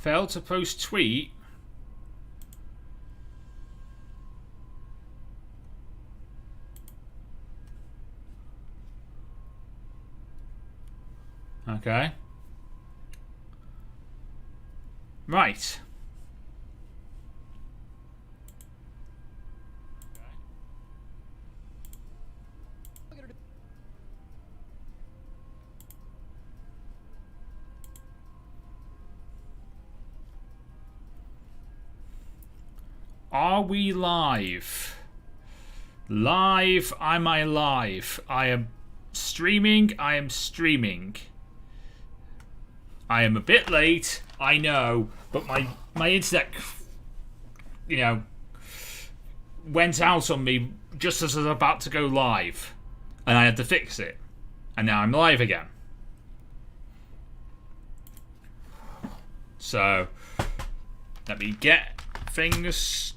Failed to post tweet. Okay. Right. Are we live? Live? Am I live? I am streaming. I am streaming. I am a bit late, I know, but my internet, you know, went out on me just as I was about to go live, and I had to fix it, and now I'm live again. So, let me get things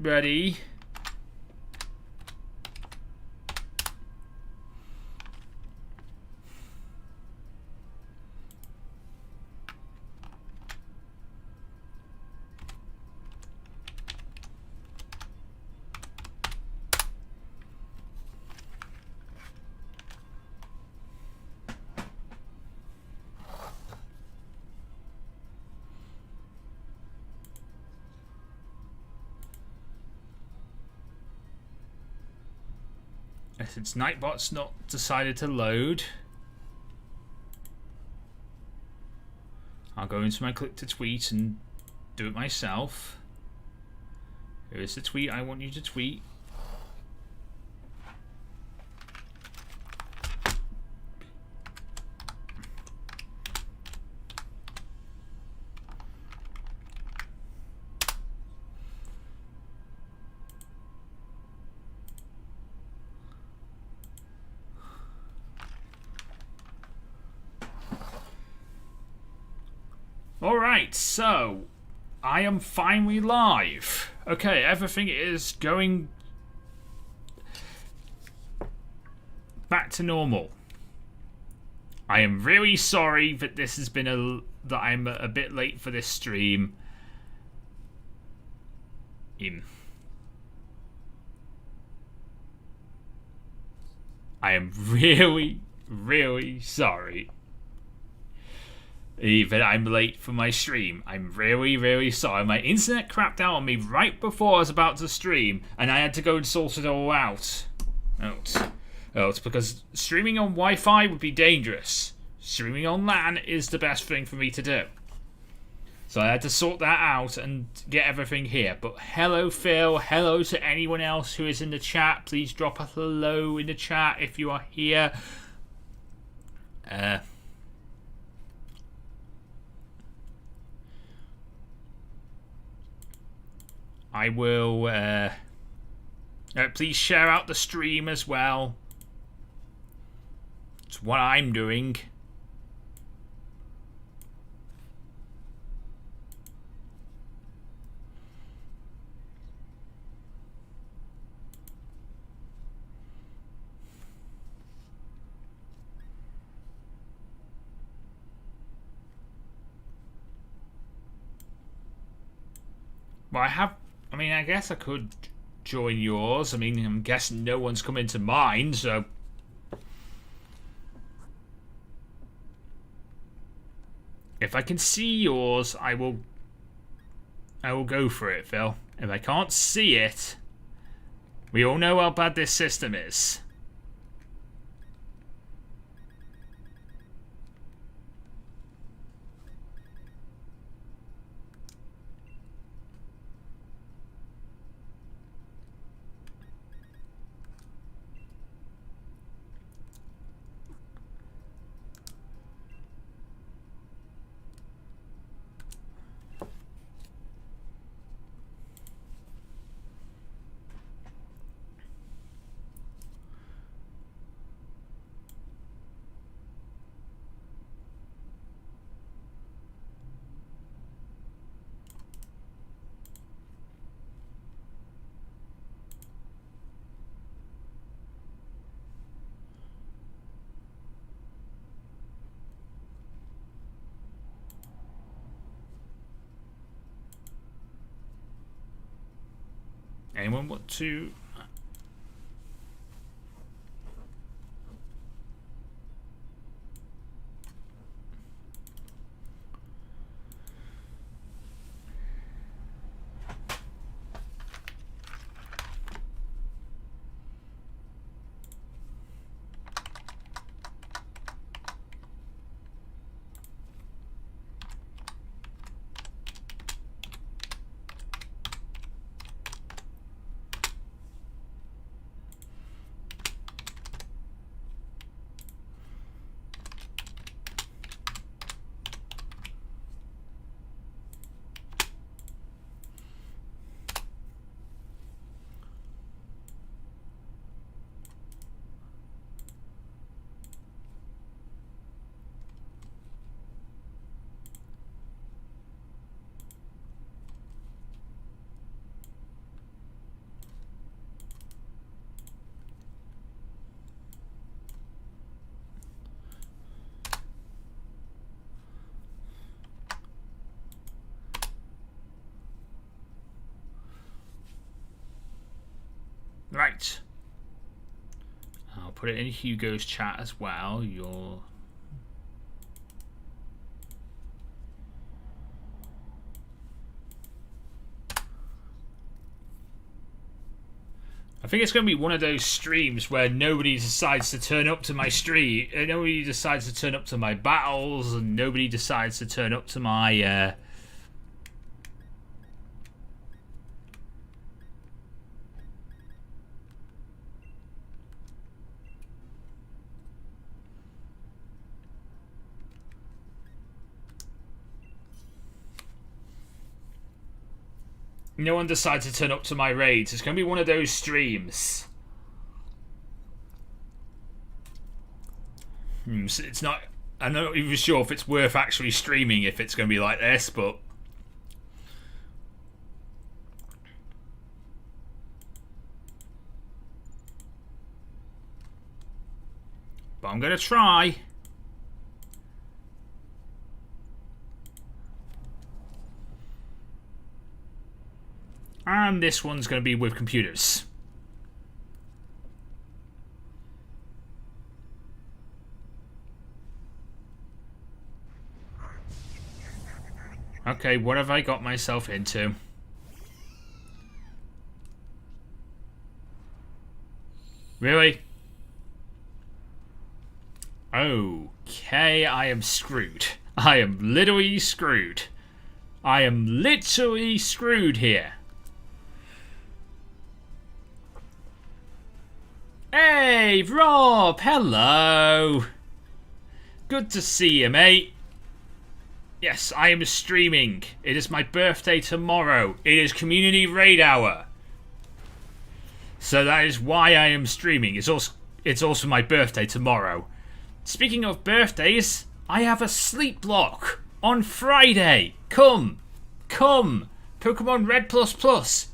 ready. Since Nightbot's not decided to load, I'll go into my click to tweet and do it myself. Here is the tweet I want you to tweet. Alright, so I am finally live. Okay, everything is going back to normal. I am really sorry that this has been that I'm a bit late for this stream. I am really, really sorry. Even I'm late for my stream. I'm really, really sorry. My internet crapped out on me right before I was about to stream, and I had to go and sort it all out. It's because streaming on Wi-Fi would be dangerous. Streaming on LAN is the best thing for me to do. So I had to sort that out and get everything here. But hello, Phil. Hello to anyone else who is in the chat. Please drop a hello in the chat if you are here. I will please share out the stream as well. It's what I'm doing. Well, I guess I could join yours. I mean, I'm guessing no one's come into mine, so... If I can see yours, I will go for it, Phil. If I can't see it, we all know how bad this system is. Anyone want to? Right. I'll put it in Hugo's chat as well. I think it's going to be one of those streams where nobody decides to turn up to my stream. Nobody decides to turn up to my battles, and nobody decides to turn up to my... No one decides to turn up to my raids. It's going to be one of those streams. So it's not... I'm not even sure if it's worth actually streaming if it's going to be like this, but... But I'm going to try. And this one's going to be with computers. Okay, what have I got myself into? Really? Okay, I am screwed. I am literally screwed. I am literally screwed here. Hey, Rob! Hello! Good to see you, mate. Yes, I am streaming. It is my birthday tomorrow. It is Community Raid Hour. So that is why I am streaming. It's also my birthday tomorrow. Speaking of birthdays, I have a sleep block on Friday. Come. Pokemon Red++.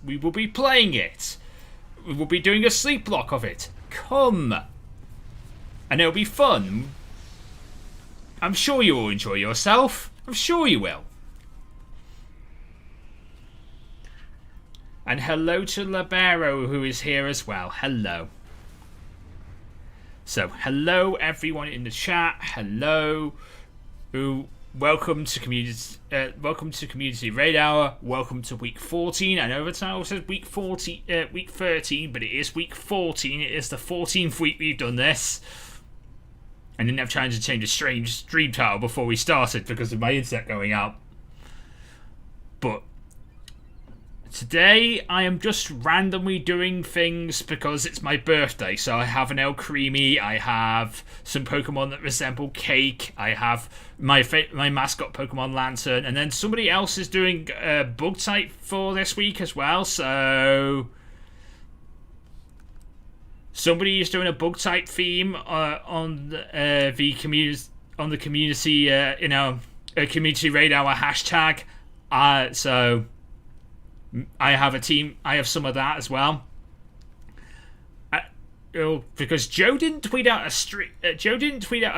We will be playing it. We will be doing a sleep block of it. Come. And it'll be fun. I'm sure you will enjoy yourself. I'm sure you will. And hello to Libero, who is here as well. Hello. So, hello everyone in the chat. Hello. Welcome to Community Raid Hour. Welcome to week 14. I know the title says week 13, but it is week 14. It is the 14th week we've done this. I didn't have time to change a strange stream title before we started because of my internet going out. But today I am just randomly doing things because it's my birthday. So I have an El Creamy, I have some Pokemon that resemble cake, I have my mascot Pokemon Lantern, and then somebody else is doing a bug type for this week as well. So somebody is doing a bug type theme on the community, Community Raid Hour hashtag. So I have a team. I have some of that as well. Because Joe didn't tweet out a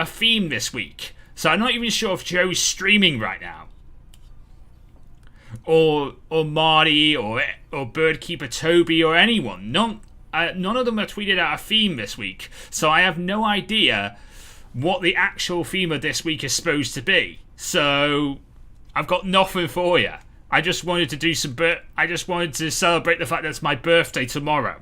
theme this week, so I'm not even sure if Joe's streaming right now. or Marty or Birdkeeper Toby or anyone. None of them have tweeted out a theme this week, so I have no idea what the actual theme of this week is supposed to be. So I've got nothing for you. I just wanted to do I just wanted to celebrate the fact that it's my birthday tomorrow.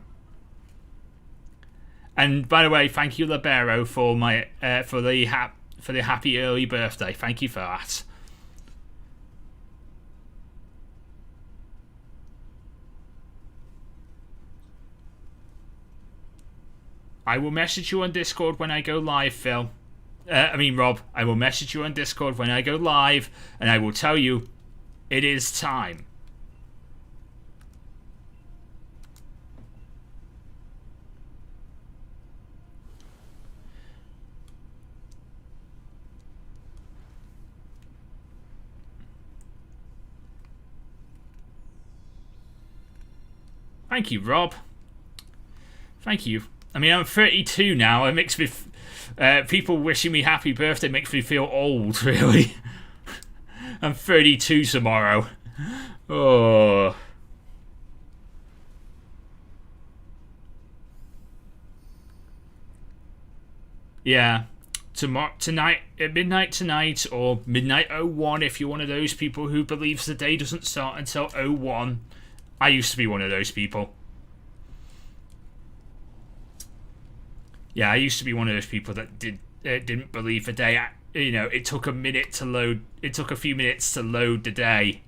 And by the way, thank you, Libero, for my for the happy early birthday. Thank you for that. I will message you on Discord when I go live, Phil. Rob. I will message you on Discord when I go live, and I will tell you it is time. Thank you, Rob. Thank you. I mean, I'm 32 now. It makes me... people wishing me happy birthday makes me feel old, really. I'm 32 tomorrow. Oh. Yeah. Tonight, at midnight tonight, or midnight 01, if you're one of those people who believes the day doesn't start until 01. I used to be one of those people. Yeah, I used to be one of those people that didn't believe the day. You know, it took a minute to load. It took a few minutes to load the day,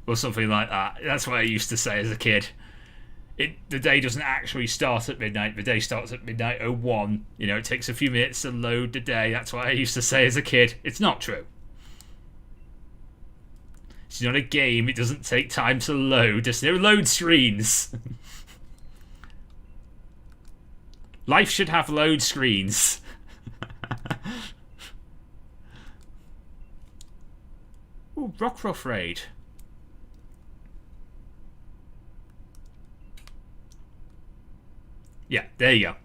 or something like that. That's what I used to say as a kid. The day doesn't actually start at midnight. The day starts at midnight 01. You know, it takes a few minutes to load the day. That's what I used to say as a kid. It's not true. It's not a game. It doesn't take time to load. There's no load screens. Life should have load screens. Ooh, Rockruff raid. Yeah, there you go.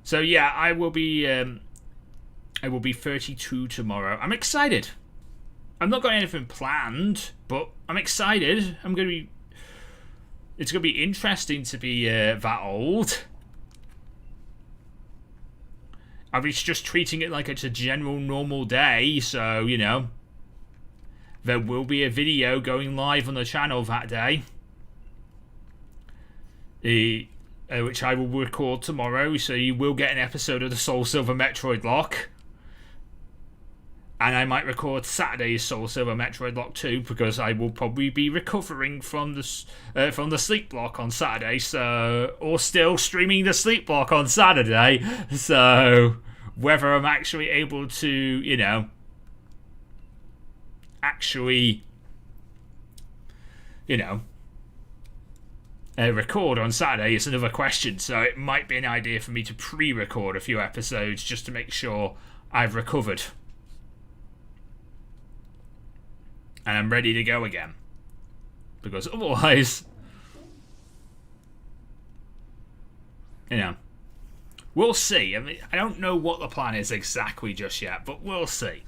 So yeah, I will be 32 tomorrow. I'm excited. I've not got anything planned, but I'm excited. It's gonna be interesting to be that old. I was just treating it like it's a general normal day, so you know, there will be a video going live on the channel that day, which I will record tomorrow. So you will get an episode of the Soul Silver Metroid Lock. And I might record Saturday's Soul Silver Metroid Lock 2 because I will probably be recovering from the sleep block on Saturday, or still streaming the sleep block on Saturday. So whether I'm actually able to, you know, record on Saturday is another question. So it might be an idea for me to pre-record a few episodes just to make sure I've recovered. And I'm ready to go again. Because otherwise, you know, we'll see. I mean, I don't know what the plan is exactly just yet, but we'll see.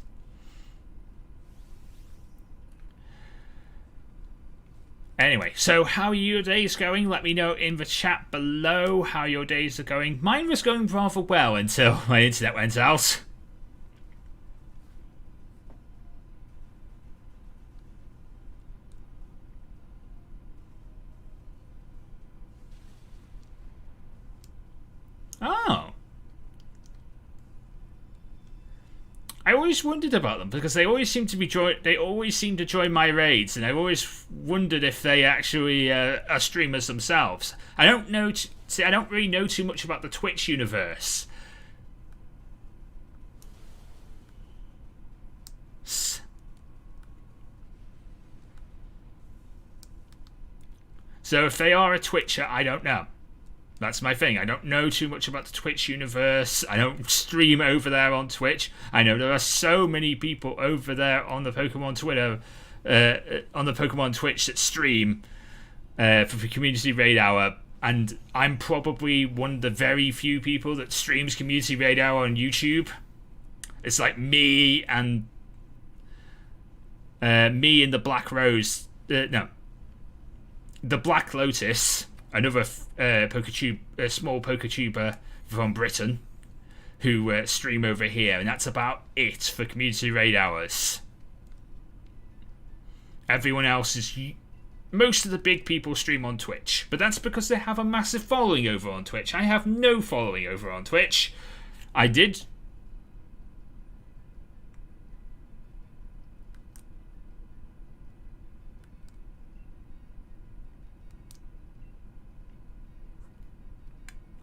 Anyway, so how are your days going? Let me know in the chat below how your days are going. Mine was going rather well until my internet went out. Oh. I always wondered about them because they always seem to join my raids, and I've always wondered if they actually are streamers themselves. I don't know. I don't really know too much about the Twitch universe. So if they are a Twitcher, I don't know. That's my thing. I don't know too much about the Twitch universe. I don't stream over there on Twitch. I know there are so many people over there on the Pokemon Twitter, on the Pokemon Twitch that stream for the Community Raid Hour, and I'm probably one of the very few people that streams Community Raid Hour on YouTube. It's like me and me and the Black Rose, no, the Black Lotus, another small Poketuber from Britain, who stream over here, and that's about it for community raid hours. Everyone else is... Most of the big people stream on Twitch, but that's because they have a massive following over on Twitch. I have no following over on Twitch. I did...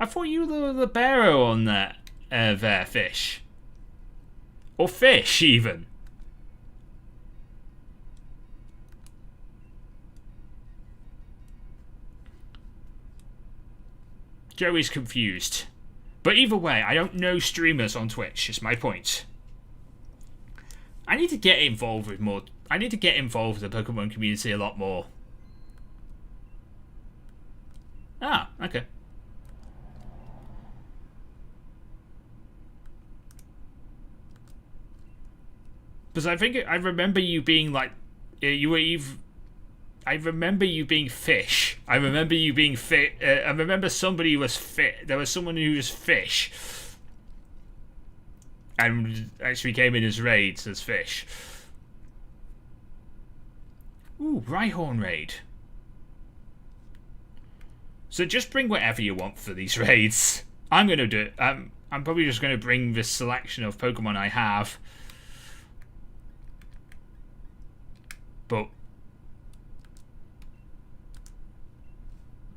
I thought you were the bearer on that there, fish. Or fish, even. Joey's confused. But either way, I don't know streamers on Twitch, is my point. I need to get involved with more... I need to get involved with the Pokemon community a lot more. Ah, okay. Because I remember you being like, you were even. I remember you being fish. I remember you being fit. I remember somebody was fit. There was someone who was fish, and actually came in as raids as fish. Ooh, Rhyhorn raid. So just bring whatever you want for these raids. I'm gonna do it. I'm probably just gonna bring this selection of Pokemon I have. But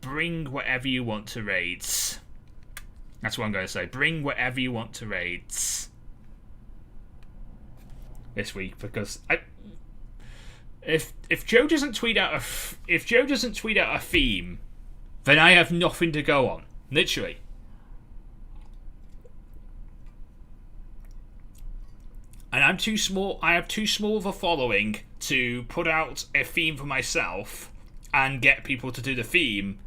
bring whatever you want to raids. That's what I'm going to say. Bring whatever you want to raids this week, because if Joe doesn't tweet out a theme, then I have nothing to go on. Literally. And I'm too small. I have too small of a following to put out a theme for myself and get people to do the theme.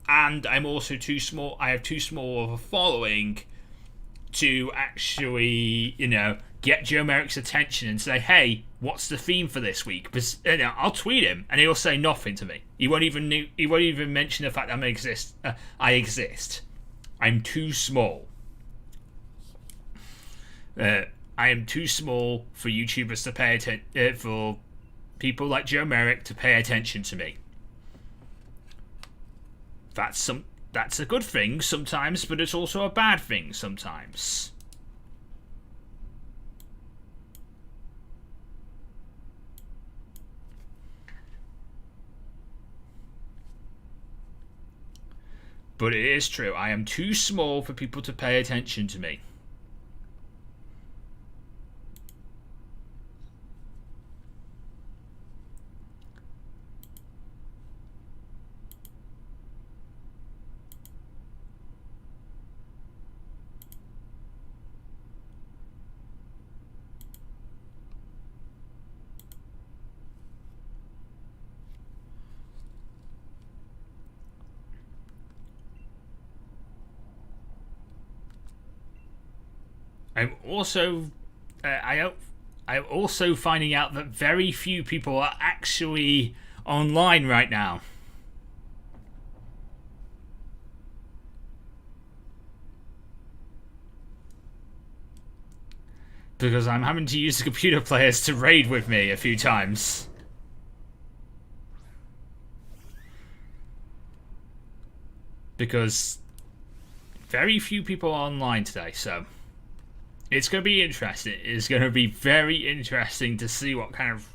And I'm also too small. I have too small of a following to actually, get Joe Merrick's attention and say, "Hey, what's the theme for this week?" Because I'll tweet him and he'll say nothing to me. He won't even mention the fact that I exist. I'm too small. I am too small for YouTubers to pay attention, for people like Joe Merrick to pay attention to me. That's a good thing sometimes, but it's also a bad thing sometimes. But it is true, I am too small for people to pay attention to me. I'm also finding out that very few people are actually online right now. Because I'm having to use the computer players to raid with me a few times. Because very few people are online today, so it's going to be interesting. It's going to be very interesting to see what kind of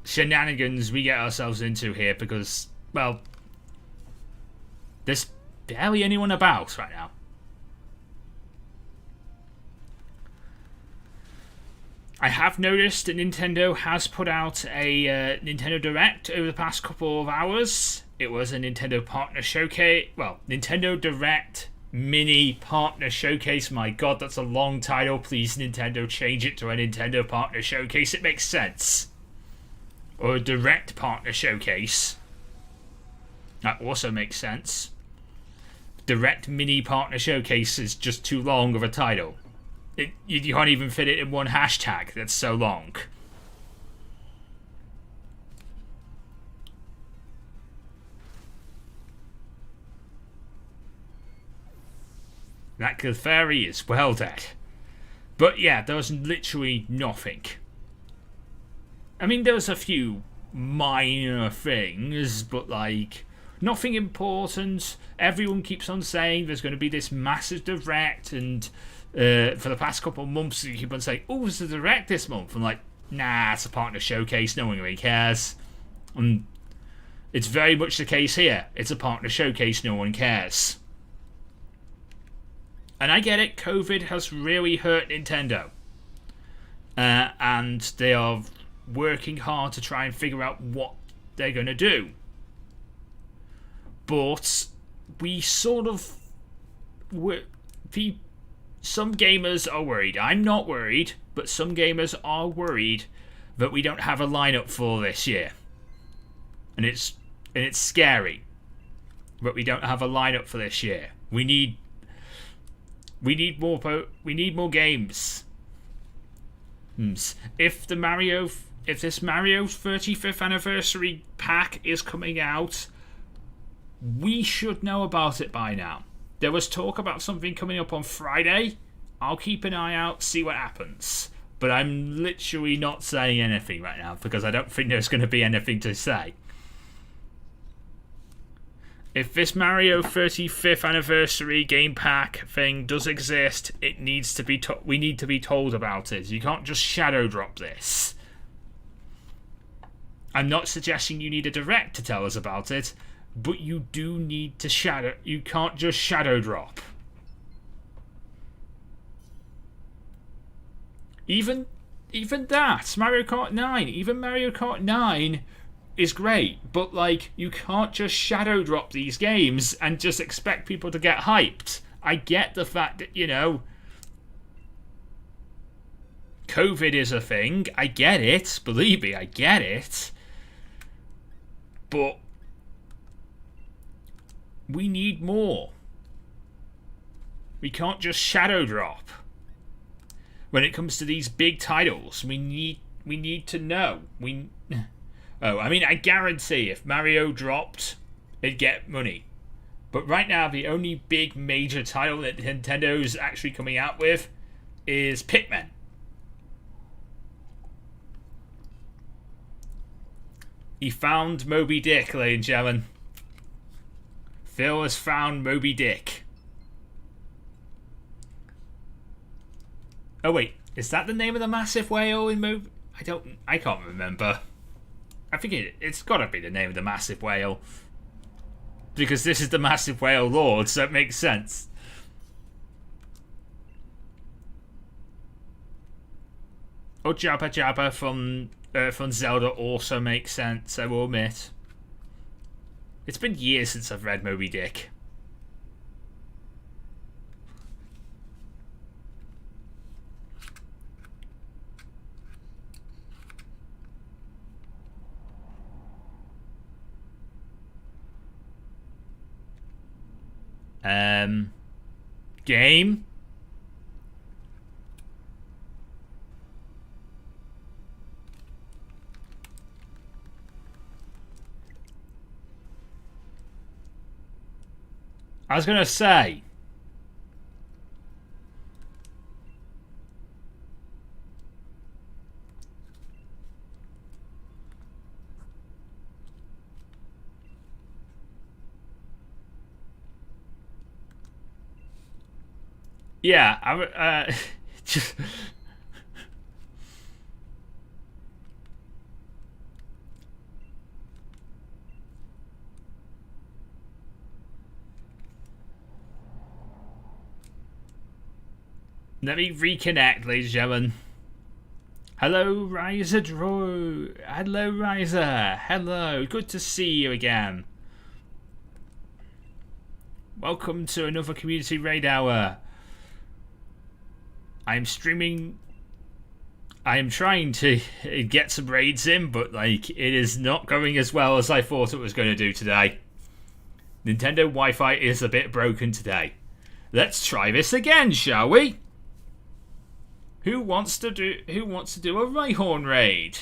shenanigans we get ourselves into here, because, well, there's barely anyone about right now. I have noticed that Nintendo has put out a Nintendo Direct over the past couple of hours. It was a Nintendo Partner Showcase. Well, Nintendo Direct Mini Partner Showcase. My god, that's a long title. Please, Nintendo, change it to a Nintendo Partner Showcase. It makes sense. Or a Direct Partner Showcase. That also makes sense. Direct Mini Partner Showcase is just too long of a title. You can't even fit it in one hashtag. That's so long. That Clefairy is well dead. But yeah, there was literally nothing. I mean, there was a few minor things, but like nothing important. Everyone keeps on saying there's going to be this massive direct, and for the past couple of months you keep on saying, oh, there's a direct this month. I'm like, nah, it's a partner showcase, no one really cares. And it's very much the case here. It's a partner showcase, no one cares. And I get it, COVID has really hurt Nintendo. And they are working hard to try and figure out what they're going to do. But we sort of... Some gamers are worried. I'm not worried, but some gamers are worried that we don't have a lineup for this year. And it's scary that we don't have a lineup for this year. We need more games. If this Mario 35th anniversary pack is coming out, we should know about it by now. There was talk about something coming up on Friday. I'll keep an eye out, see what happens. But I'm literally not saying anything right now because I don't think there's going to be anything to say. If this Mario 35th anniversary game pack thing does exist, it needs to be we need to be told about it. You can't just shadow drop this. I'm not suggesting you need a direct to tell us about it, but you do need to shadow. You can't just shadow drop. Even that Mario Kart 9, even Mario Kart 9 is great, but like you can't just shadow drop these games and just expect people to get hyped. I get the fact that, you know, COVID is a thing. I get it. Believe me, I get it. But we need more. We can't just shadow drop. When it comes to these big titles, we need to know. I guarantee if Mario dropped, it'd get money. But right now, the only big major title that Nintendo's actually coming out with is Pikmin. He found Moby Dick, ladies and gentlemen. Phil has found Moby Dick. Oh wait, is that the name of the massive whale in Moby? I can't remember. I think it's got to be the name of the massive whale. Because this is the massive whale lord, so it makes sense. Oh, Jabba Jabba from Zelda also makes sense, I will admit. It's been years since I've read Moby Dick. Game? I was gonna say. Yeah, just... Let me reconnect, ladies and gentlemen. Hello, Riser Drew. Hello, Riser. Hello. Good to see you again. Welcome to another Community Raid Hour. I'm streaming. I am trying to get some raids in, but like it is not going as well as I thought it was going to do today. Nintendo Wi-Fi is a bit broken today. Let's try this again, shall we? Who wants to do a Rhyhorn raid?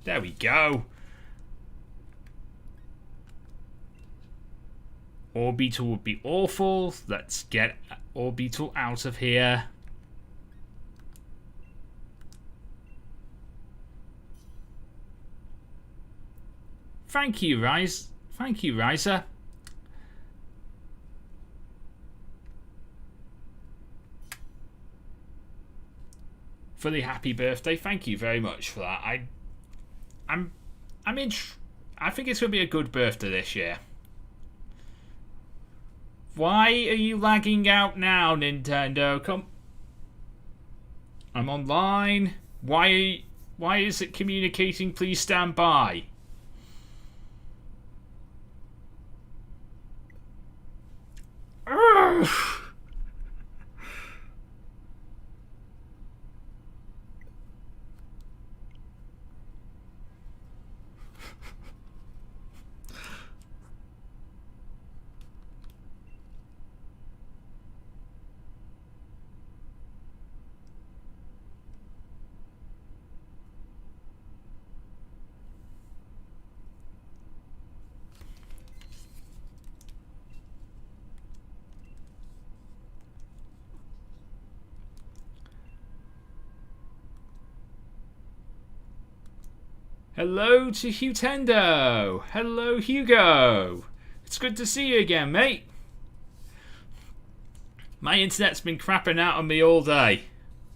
There we go. Orbeetle would be awful. Let's get Orbeetle out of here. Thank you, Rise. Thank you, Riser. For the happy birthday. Thank you very much for that. I think it's gonna be a good birthday this year. Why are you lagging out now, Nintendo? Come. I'm online. Why is it communicating? Please stand by. Urgh. Hello to Hughtendo. Hello, Hugo. It's good to see you again, mate. My internet's been crapping out on me all day.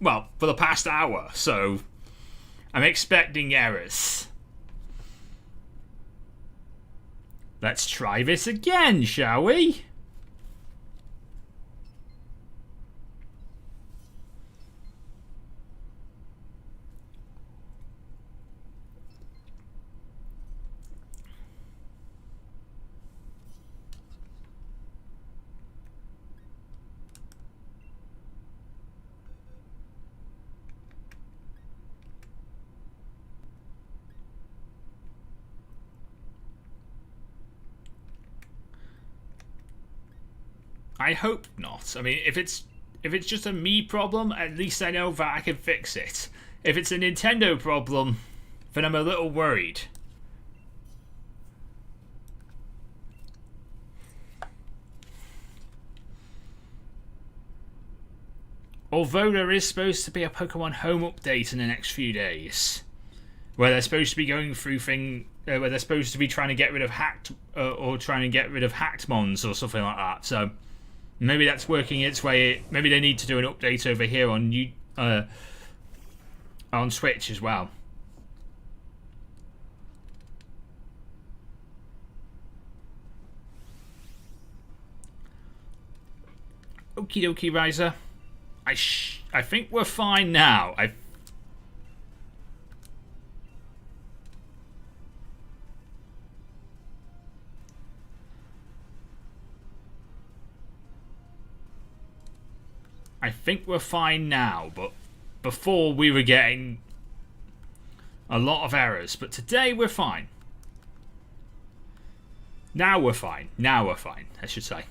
Well, for the past hour, so I'm expecting errors. Let's try this again, shall we? I hope not. I mean, if it's just a me problem, at least I know that I can fix it. If it's a Nintendo problem, then I'm a little worried. Although there is supposed to be a Pokemon Home update in the next few days, where they're supposed to be going through where they're supposed to be trying to get rid of hacked mons or something like that. So maybe that's working its way. Maybe they need to do an update over here on Switch as well. Okie dokie, Riser. I think we're fine now. I think we're fine now, but before we were getting a lot of errors. But today we're fine. Now we're fine. Now we're fine, I should say.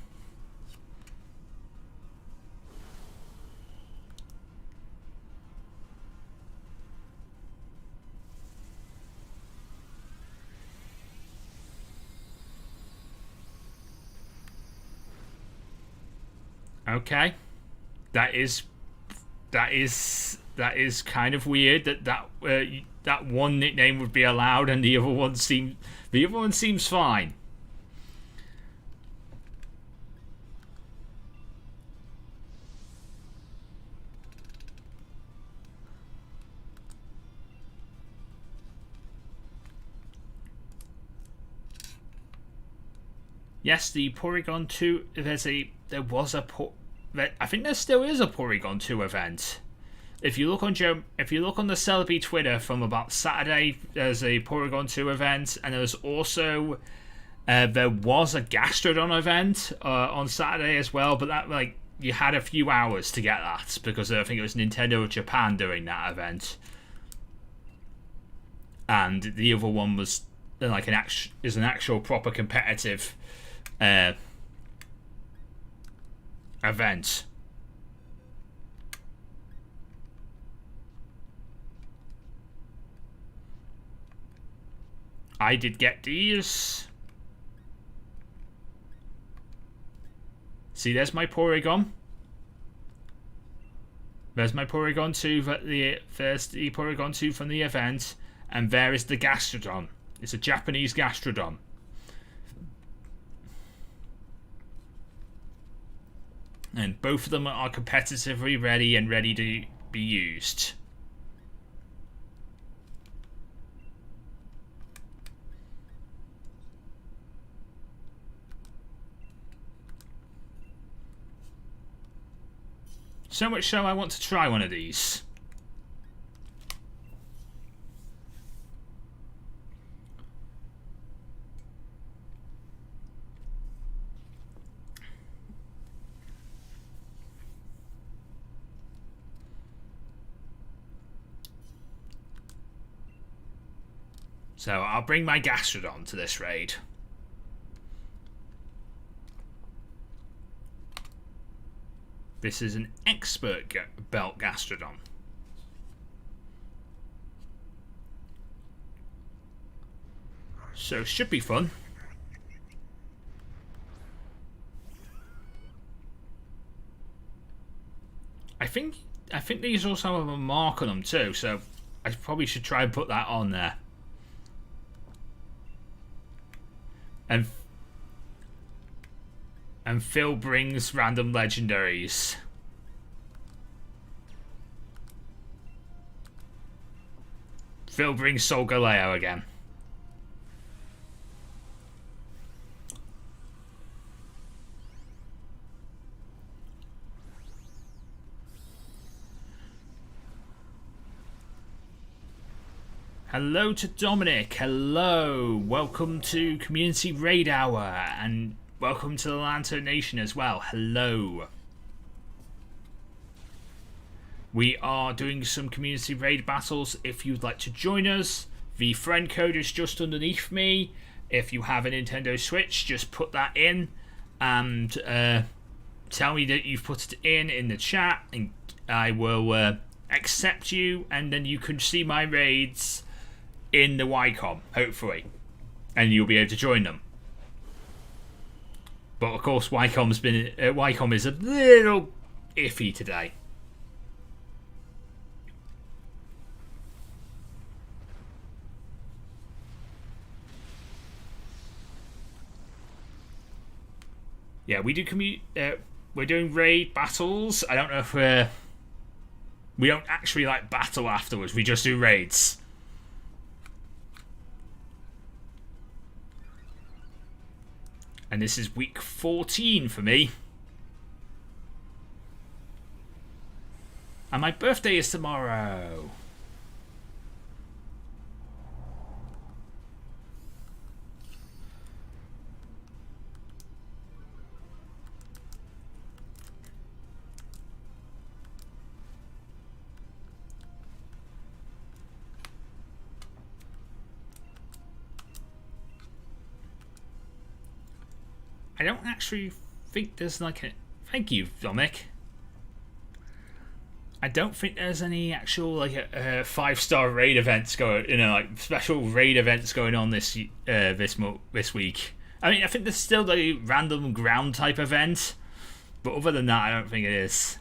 Okay. That is kind of weird that one nickname would be allowed and the other one seems fine. Yes, the Porygon 2. I think there still is a Porygon 2 event. If you look on the Celebi Twitter from about Saturday, there's a Porygon 2 event, and there was a Gastrodon event on Saturday as well. But that you had a few hours to get that because I think it was Nintendo Japan doing that event, and the other one was an actual proper competitive event. I did get these. See, there's my Porygon. There's my Porygon 2, there's the Porygon 2 from the event, and there is the Gastrodon. It's a Japanese Gastrodon. And both of them are competitively ready and ready to be used. So much so I want to try one of these. So I'll bring my Gastrodon to this raid. This is an expert belt Gastrodon. So should be fun. I think these also have a mark on them too, so I probably should try and put that on there. And Phil brings random legendaries. Phil brings Solgaleo again. Hello to Dominic. Hello. Welcome to Community Raid Hour. And welcome to the Lantern Nation as well. Hello. We are doing some community raid battles. If you'd like to join us, the friend code is just underneath me. If you have a Nintendo Switch, just put that in and tell me that you've put it in the chat, and I will accept you, and then you can see my raids in the Y-Comm, hopefully, and you'll be able to join them. But of course, Y-Comm is a little iffy today. Yeah, we do we're doing raid battles. I don't know if we don't actually like battle afterwards. We just do raids. And this is week 14 for me. And my birthday is tomorrow. I don't actually think there's like a... Thank you, Dominic. I don't think there's any actual like a 5-star raid events going, like special raid events going on this week. I mean, I think there's still the random ground type event, but other than that, I don't think it is.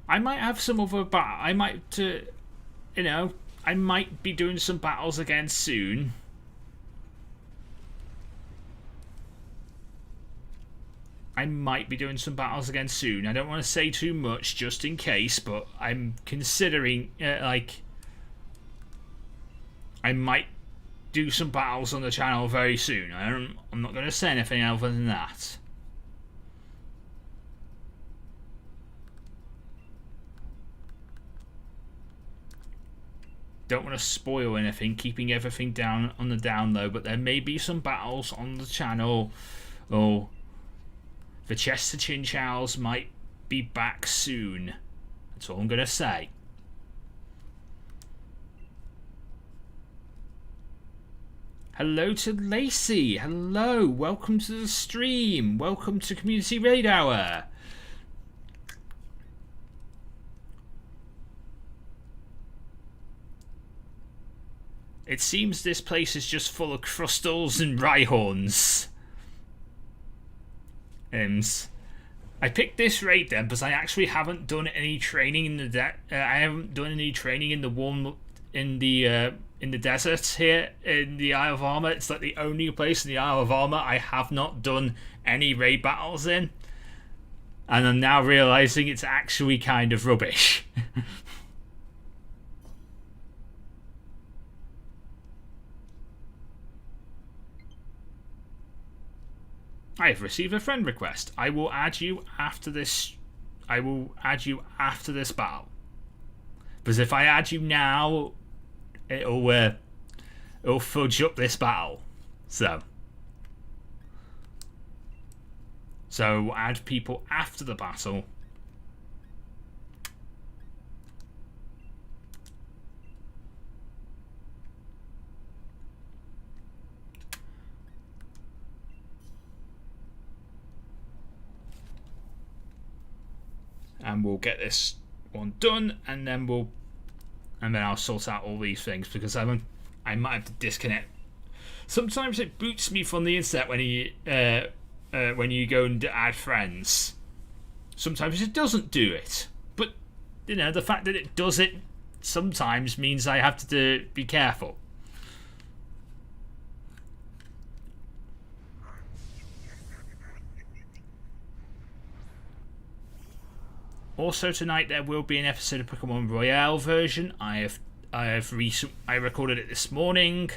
I might have some other I might be doing some battles again soon. I might be doing some battles again soon. I don't want to say too much just in case, but I'm considering I might do some battles on the channel very soon. I'm not going to say anything other than that. Don't want to spoil anything, keeping everything down on the down low, but there may be some battles on the channel, or the Chester Chinchows might be back soon. That's all I'm going to say. Hello to Lacey. Hello. Welcome to the stream. Welcome to Community Raid Hour. It seems this place is just full of crustals and rhyhorns. I picked this raid then because I actually haven't done any training in the I haven't done any training in the desert here in the Isle of Armor. It's like the only place in the Isle of Armor I have not done any raid battles in, and I'm now realizing it's actually kind of rubbish. I have received a friend request. I will add you after this. I will add you after this battle. Because if I add you now, it'll fudge up this battle. So add people after the battle. And we'll get this one done, and then I'll sort out all these things, because I might have to disconnect. Sometimes it boots me from the internet when you go and add friends. Sometimes it doesn't do it, but the fact that it does it sometimes means I have to be careful. Also tonight there will be an episode of Pokemon Royale version. I recorded it this morning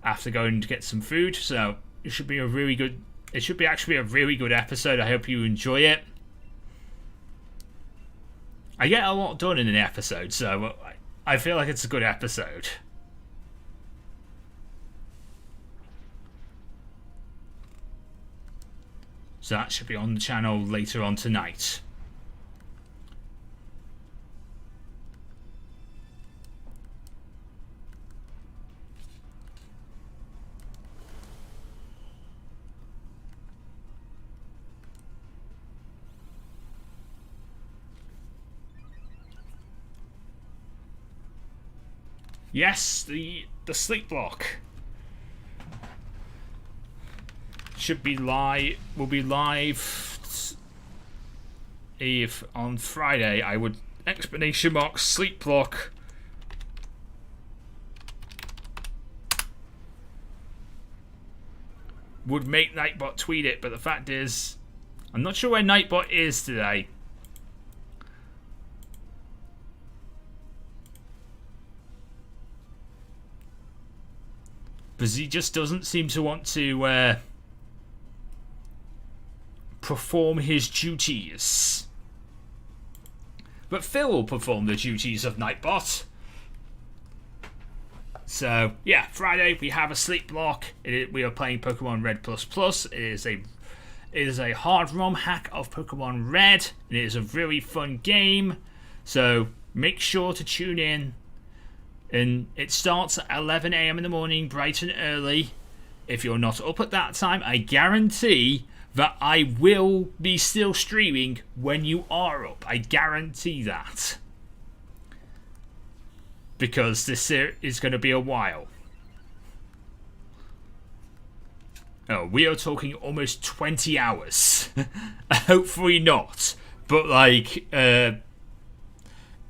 after going to get some food, so it should be actually a really good episode. I hope you enjoy it. I get a lot done in an episode, so I feel like it's a good episode. So that should be on the channel later on tonight. Yes, the sleep block should be live. Will be live if on Friday. I would ! Sleep block. Would make Nightbot tweet it, but the fact is, I'm not sure where Nightbot is today. Because he just doesn't seem to want to perform his duties. But Phil will perform the duties of Nightbot. So, yeah, Friday we have a sleep block. We are playing Pokemon Red++. It is a hard ROM hack of Pokemon Red. And it is a really fun game. So, make sure to tune in. And it starts at 11 a.m. in the morning, bright and early. If you're not up at that time, I guarantee that I will be still streaming when you are up. I guarantee that. Because this is going to be a while. Oh, we are talking almost 20 hours. Hopefully not. But like...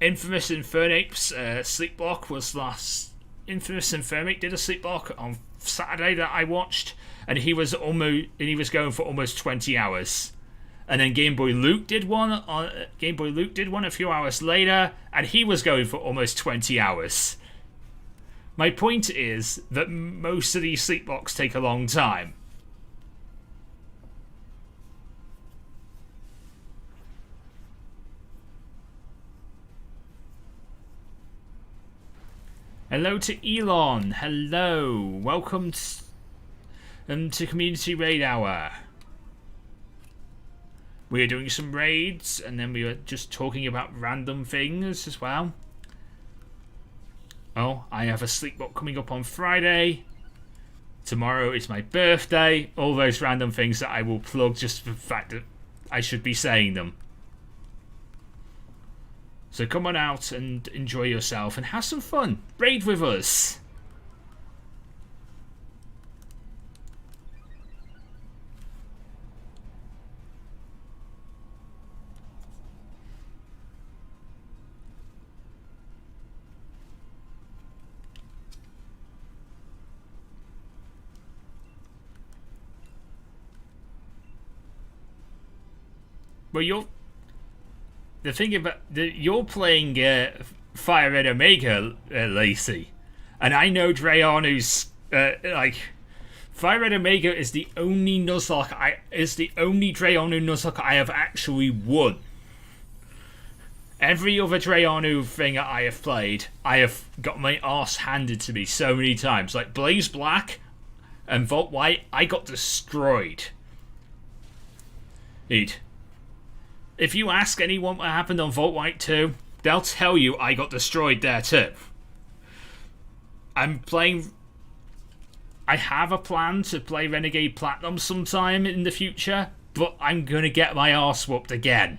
Infamous Infernape's sleep block was last. Infamous Infernape did a sleep block on Saturday that I watched, and he was going for almost 20 hours. And then Game Boy Luke did one a few hours later, and he was going for almost 20 hours. My point is that most of these sleep blocks take a long time. Hello to Elon. Hello. Welcome to Community Raid Hour. We are doing some raids, and then we are just talking about random things as well. Oh, I have a sleepwalk coming up on Friday. Tomorrow is my birthday. All those random things that I will plug just for the fact that I should be saying them. So come on out and enjoy yourself and have some fun. Raid with us. Well, the thing about you're playing Fire Red Omega, Lacey, and I know Drayanu's like Fire Red Omega is the only Nuzlocke Drayanu Nuzlocke I have actually won. Every other Drayanu thing I have played, I have got my arse handed to me so many times. Like Blaze Black and Volt White, I got destroyed. If you ask anyone what happened on Volt White 2, they'll tell you I got destroyed there too. I have a plan to play Renegade Platinum sometime in the future, but I'm gonna get my arse whooped again.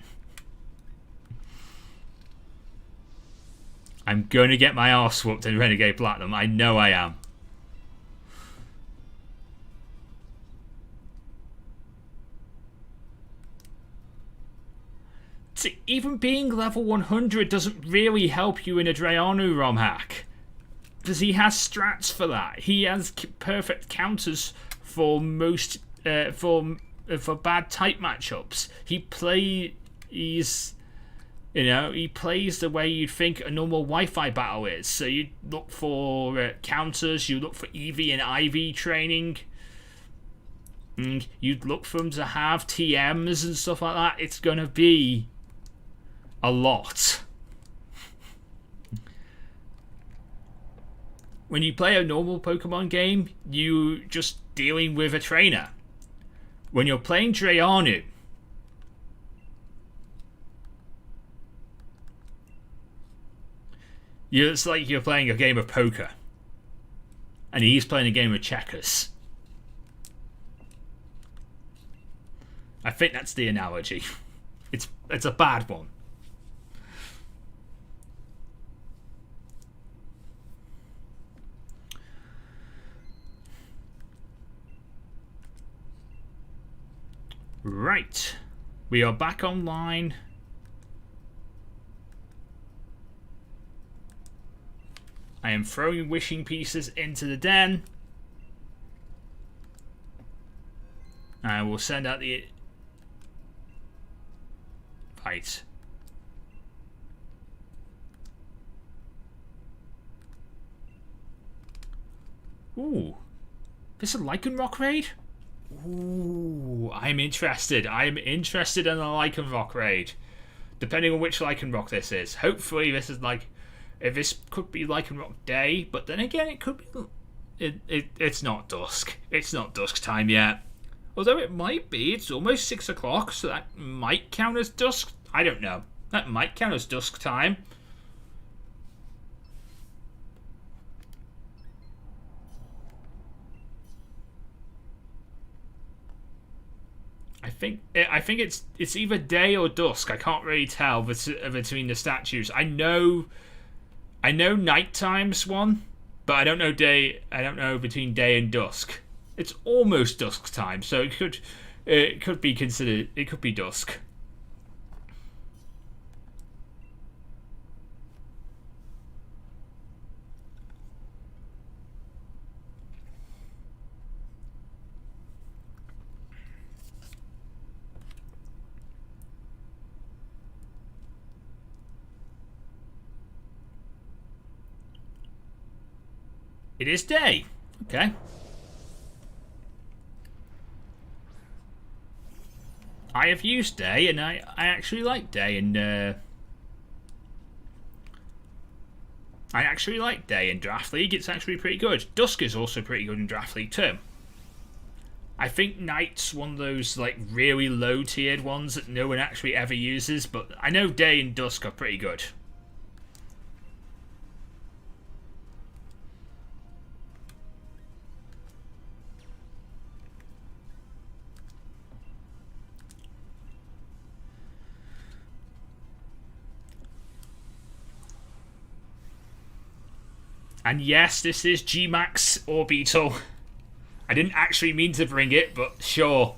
I'm gonna get my arse whooped in Renegade Platinum. I know I am. See, even being level 100 doesn't really help you in a Drayanu ROM hack. Because he has strats for that. He has perfect counters for most for bad type matchups. He plays the way you'd think a normal Wi-Fi battle is. So you look for counters, you look for EV and IV training. You'd look for them to have TMs and stuff like that. It's gonna be a lot. When you play a normal Pokemon game, you just dealing with a trainer. When you're playing Drayanu, it's like you're playing a game of poker, and he's playing a game of checkers. I think that's the analogy. It's a bad one. Right, we are back online. I am throwing wishing pieces into the den. I will send out the... Right. Ooh. This is a Lycanroc raid? Ooh, I'm interested. I'm interested in the Lycanroc raid. Depending on which Lycanroc this is. Hopefully this is like... This could be Lycanroc Day, but then again it could be... It's not dusk. It's not dusk time yet. Although it might be. It's almost 6 o'clock, so that might count as dusk. I don't know. That might count as dusk time. I think it's either day or dusk. I can't really tell between the statues. I know nighttime's one, but I don't know day. I don't know between day and dusk. It's almost dusk time, so it could be considered. It could be dusk. It is day. Okay. I have used day, and I actually like day, and I actually like day in Draft League. It's actually pretty good. Dusk is also pretty good in Draft League too. I think night's one of those like really low tiered ones that no one actually ever uses, but I know day and dusk are pretty good. And yes, this is G-Max Orbital. I didn't actually mean to bring it, but sure.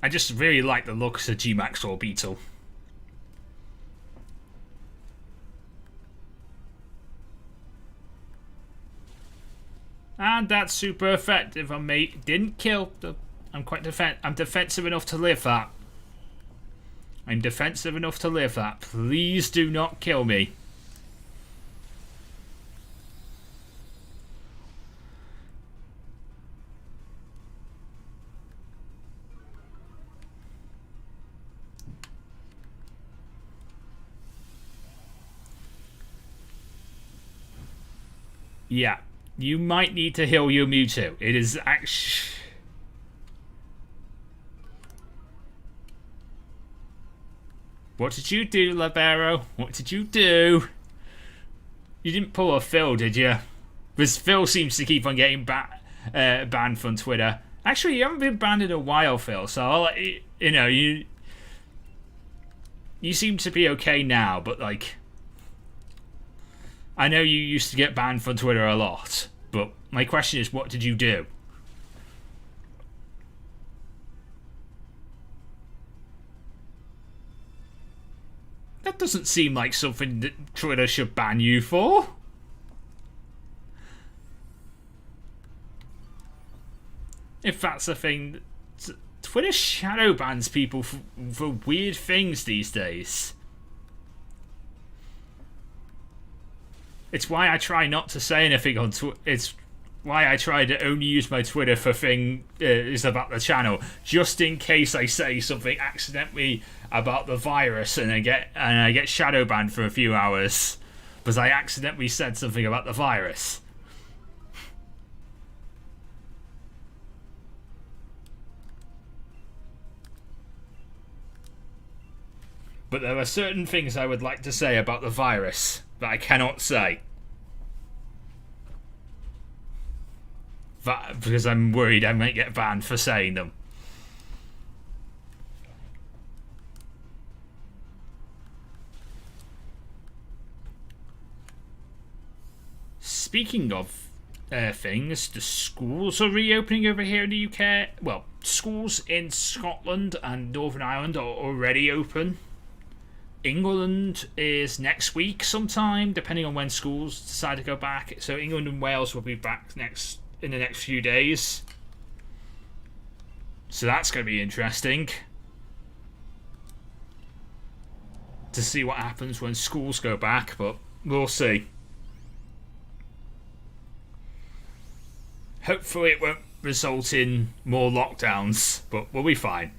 I just really like the looks of G-Max or Beetle. And that's super effective on me. Didn't kill. I'm quite I'm defensive enough to live that. I'm defensive enough to live that. Please do not kill me. Yeah, you might need to heal your Mewtwo. It is actually... What did you do, Libero? What did you do? You didn't pull a Phil, did you? Because Phil seems to keep on getting banned from Twitter. Actually, you haven't been banned in a while, Phil, so I'll let you... You know, you seem to be okay now, but, like... I know you used to get banned from Twitter a lot, but my question is, what did you do? That doesn't seem like something that Twitter should ban you for. If that's a thing, Twitter shadow bans people for weird things these days. It's why I try not to say anything on Twitter. It's why I try to only use my Twitter for things about the channel, just in case I say something accidentally about the virus and I get shadow banned for a few hours because I accidentally said something about the virus. But there are certain things I would like to say about the virus that I cannot say. Because I'm worried I might get banned for saying them. Speaking of things, the schools are reopening over here in the UK. Well, schools in Scotland and Northern Ireland are already open. England is next week sometime, depending on when schools decide to go back. So England and Wales will be back in the next few days. So that's going to be interesting to see what happens when schools go back, but we'll see. Hopefully it won't result in more lockdowns, but we'll be fine.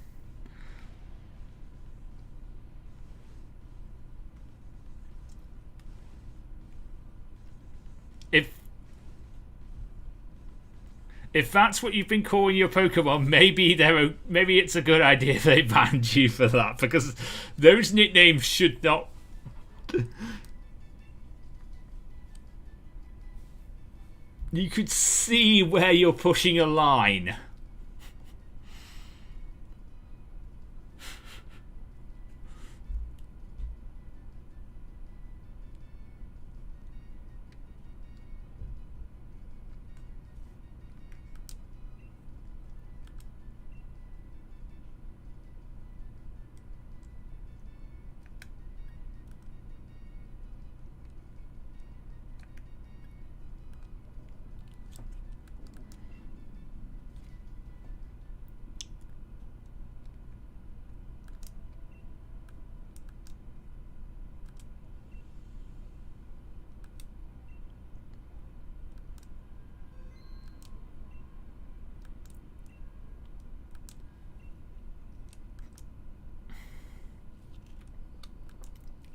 If that's what you've been calling your Pokemon, maybe it's a good idea they banned you for that, because those nicknames should not... You could see where you're pushing a line.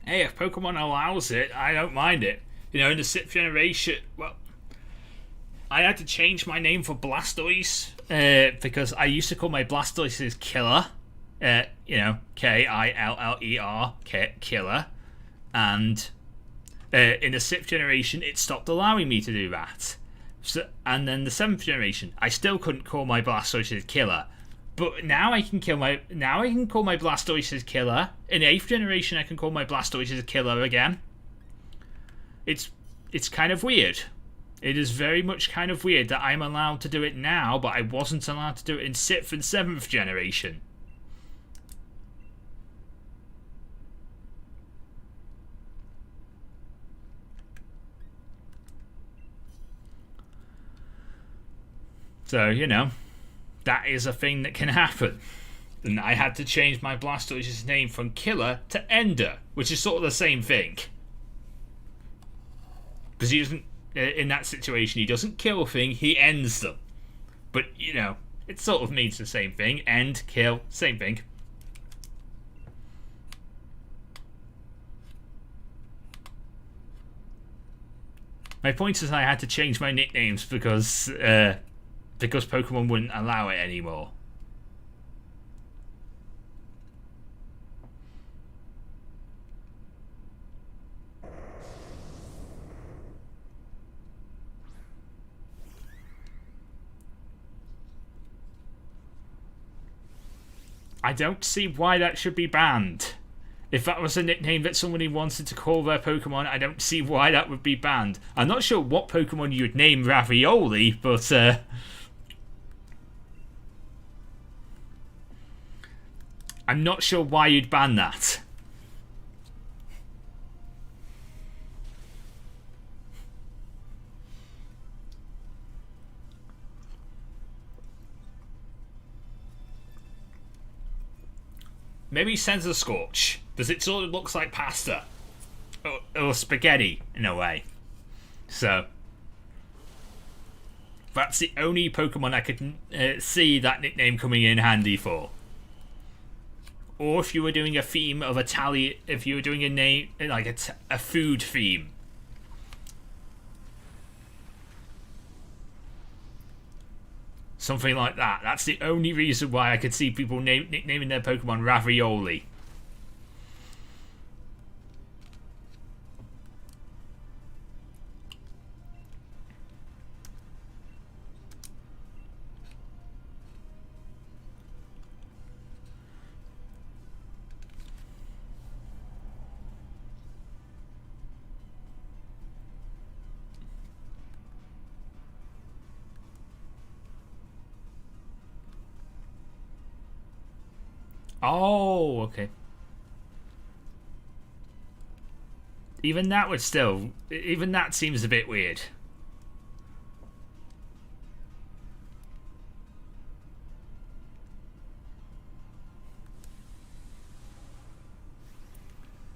Hey, if Pokemon allows it, I don't mind it. You know, in the 6th generation, well, I had to change my name for Blastoise because I used to call my Blastoise Killer. You know, Killer, Killer. And in the 6th generation, it stopped allowing me to do that. So, and then the 7th generation, I still couldn't call my Blastoise Killer. But now I can call my Blastoise Killer. In 8th generation, I can call my Blastoise Killer again. It's kind of weird. It is very much kind of weird that I'm allowed to do it now, but I wasn't allowed to do it in 6th and 7th generation. So, you know, that is a thing that can happen. And I had to change my Blastoise's name from Killer to Ender, which is sort of the same thing. Because he doesn't, in that situation, he doesn't kill things, he ends them. But, you know, it sort of means the same thing. End, kill, same thing. My point is I had to change my nicknames because Pokemon wouldn't allow it anymore. I don't see why that should be banned. If that was a nickname that somebody wanted to call their Pokemon, I don't see why that would be banned. I'm not sure what Pokemon you'd name Ravioli, but I'm not sure why you'd ban that. Maybe Sensor Scorch, because it sort of looks like pasta. Or spaghetti, in a way. So, that's the only Pokemon I could see that nickname coming in handy for. Or if you were doing a theme of Italian, if you were doing a name, like a food theme. Something like that. That's the only reason why I could see people nicknaming their Pokemon Ravioli. Oh, okay. Even that would still... Even that seems a bit weird.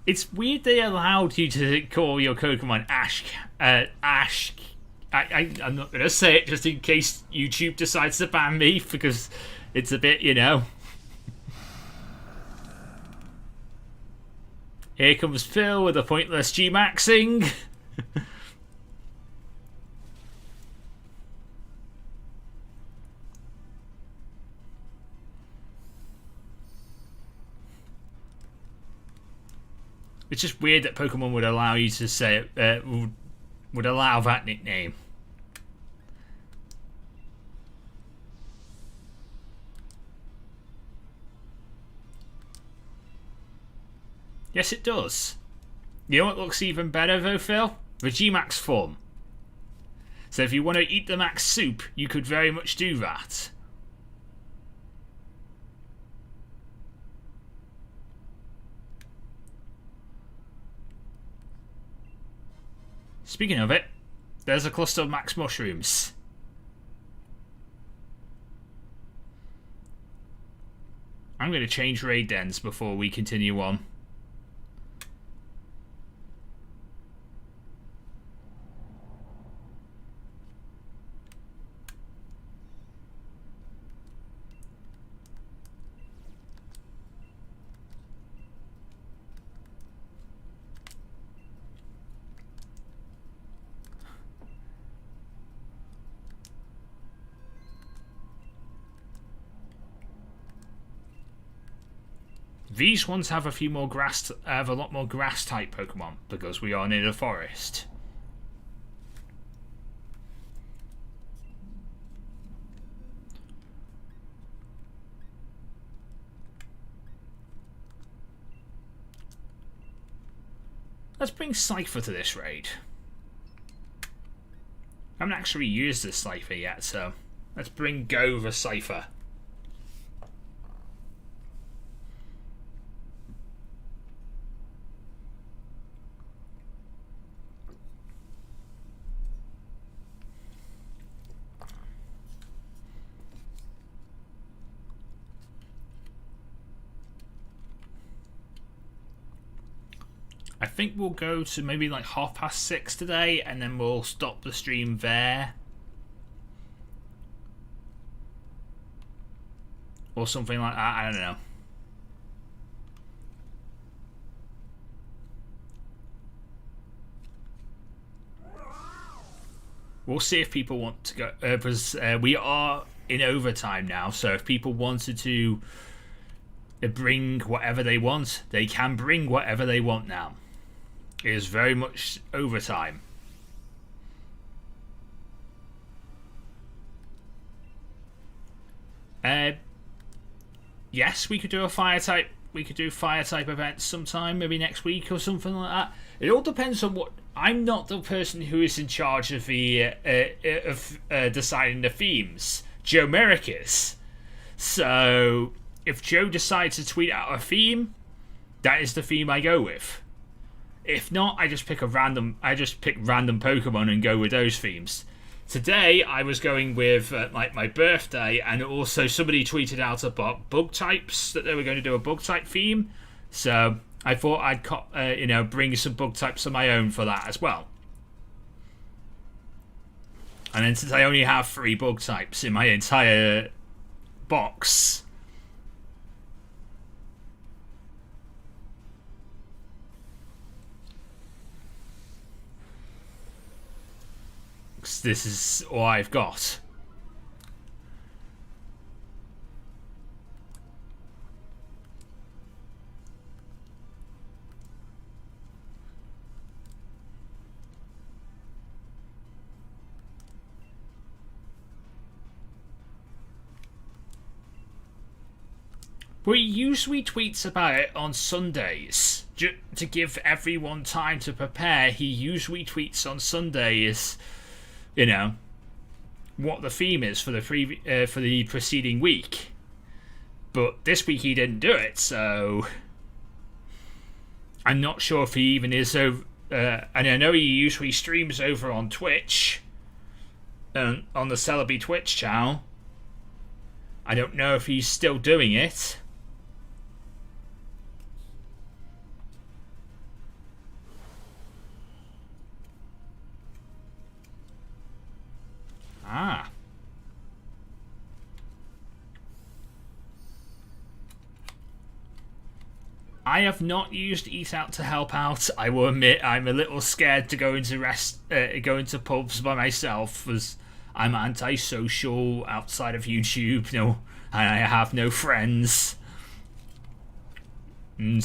It's weird they allowed you to call your Pokemon Ash... Ash... I'm not going to say it just in case YouTube decides to ban me, because it's a bit, you know... Here comes Phil with a pointless G-Maxing. It's just weird that Pokemon would allow you to say would allow that nickname. Yes, it does. You know what looks even better though, Phil? The G-Max form. So if you want to eat the Max soup, you could very much do that. Speaking of it, there's a cluster of Max mushrooms. I'm going to change raid dens before we continue on. These ones have a few more grass. Have a lot more grass type Pokemon because we are near the forest. Let's bring Cypher to this raid. I haven't actually used this Cypher yet, so let's bring Go the Cypher. I think we'll go to maybe like 6:30 today, and then we'll stop the stream there. Or something like that, I don't know. We'll see if people want to go, because we are in overtime now, so if people wanted to bring whatever they want, they can bring whatever they want now. It is very much overtime. Yes, we could do a fire type. We could do fire type events sometime, maybe next week or something like that. It all depends on what. I'm not the person who is in charge of the deciding the themes. Joe Merrick is. So if Joe decides to tweet out a theme, that is the theme I go with. If not, I just pick random Pokemon and go with those themes. Today I was going with like my birthday, and also somebody tweeted out about bug types, that they were going to do a bug type theme. So I thought I'd bring some bug types of my own for that as well. And then since I only have 3 bug types in my entire box, this is all I've got. But he usually tweets about it on Sundays. To give everyone time to prepare, he usually tweets on Sundays, what the theme is for the preceding week. But this week he didn't do it, so I'm not sure if he even is over. And I know he usually streams over on Twitch, on the Celebi Twitch channel. I don't know if he's still doing it. Ah. I have not used Eat Out to help out. I will admit I'm a little scared to go into pubs by myself, as I'm antisocial outside of YouTube, and I have no friends. And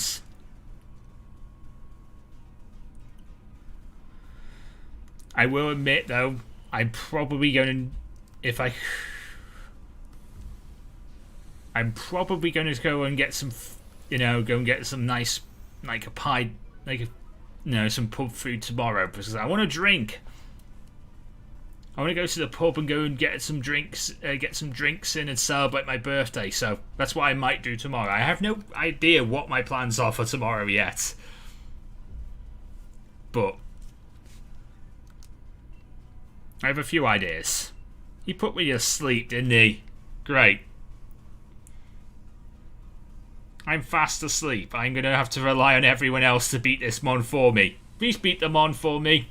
I will admit though, I'm probably going to go and get some, nice, like a pie, some pub food tomorrow, because I want to drink. I want to go to the pub and go and get some drinks in and celebrate my birthday. So that's what I might do tomorrow. I have no idea what my plans are for tomorrow yet, but I have a few ideas. He put me to sleep, didn't he? Great. I'm fast asleep. I'm going to have to rely on everyone else to beat this mon for me. Please beat the mon for me.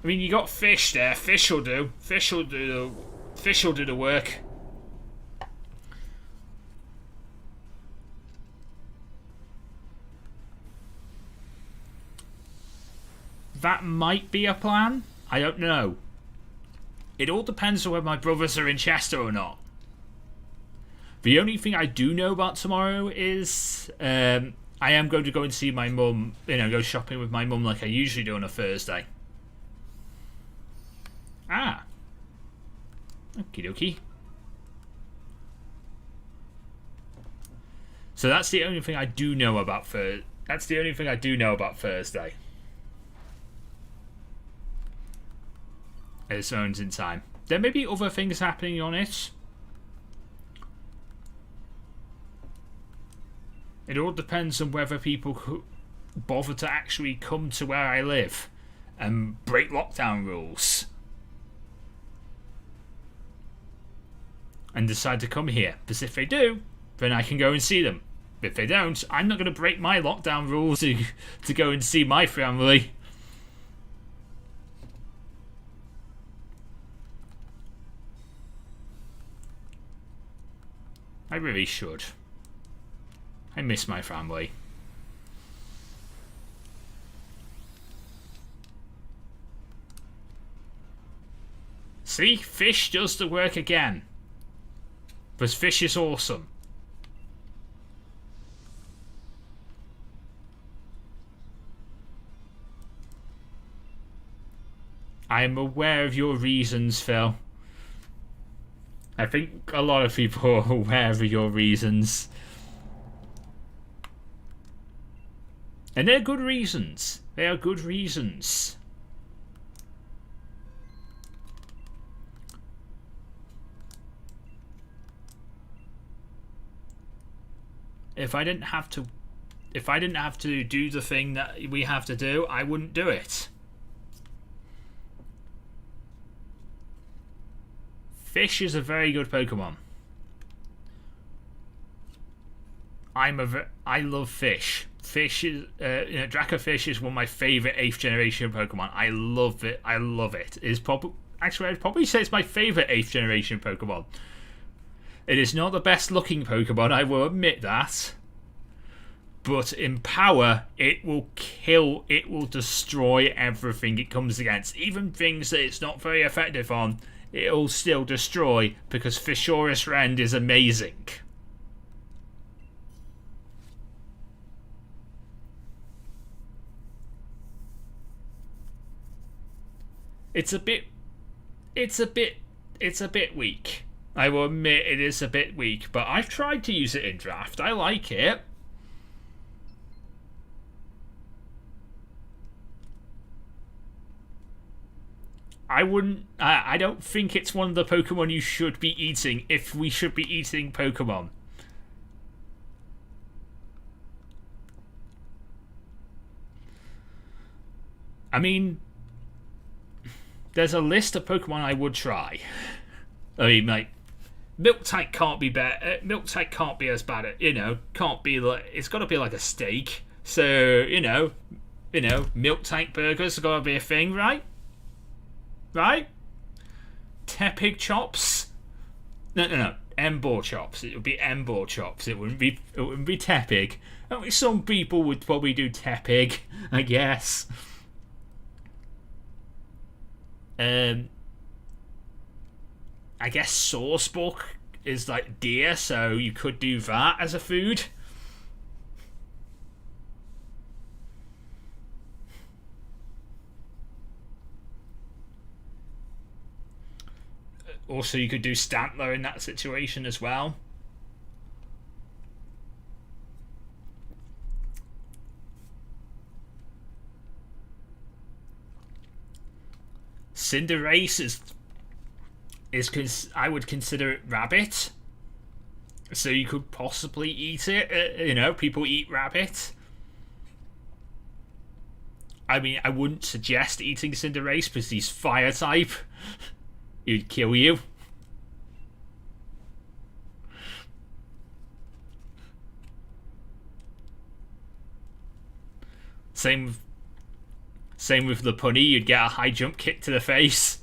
I mean, you got fish there. Fish will do. Fish will do the work. That might be a plan. I don't know. It all depends on whether my brothers are in Chester or not. The only thing I do know about tomorrow is I am going to go and see my mum, go shopping with my mum like I usually do on a Thursday. Ah. Okie dokie. So that's the only thing I do know about Thursday. At this moment in time. There may be other things happening on it. It all depends on whether people bother to actually come to where I live and break lockdown rules. and decide to come here. Because if they do, then I can go and see them. If they don't, I'm not going to break my lockdown rules to go and see my family. I really should. I miss my family. See, fish does the work again. Because fish is awesome. I am aware of your reasons, Phil. I think a lot of people are aware of your reasons. And they're good reasons. They are good reasons. If I didn't have to do the thing that we have to do, I wouldn't do it. Fish is a very good Pokemon. I love fish. Fish is Dracofish is one of my favorite 8th generation Pokemon. I love it. I love it. Actually, I'd probably say it's my favorite 8th generation Pokemon. It is not the best looking Pokemon, I will admit that. But in power, it will kill, it will destroy everything it comes against. Even things that it's not very effective on, it'll still destroy because Fissurus Rend is amazing. It's a bit weak. I will admit it is a bit weak, but I've tried to use it in draft. I like it. I don't think it's one of the Pokemon you should be eating if we should be eating Pokemon. I mean, there's a list of Pokemon I would try. I mean, like, Milk-type can't be better. Milk-type can't be as bad at, can't be like, it's got to be like a steak. So, Milk-type burgers have got to be a thing, right? Right? Tepig chops? No. Embor chops. It would be Embor chops. It wouldn't be Tepig. I mean, some people would probably do Tepig, I guess. I guess Sourcebook is like deer, so you could do that as a food. Also, you could do Stantler in that situation as well. Cinderace I would consider it rabbit. So you could possibly eat it. People eat rabbit. I mean, I wouldn't suggest eating Cinderace because he's fire type. He'd kill you. Same with the punny, you'd get a high jump kick to the face.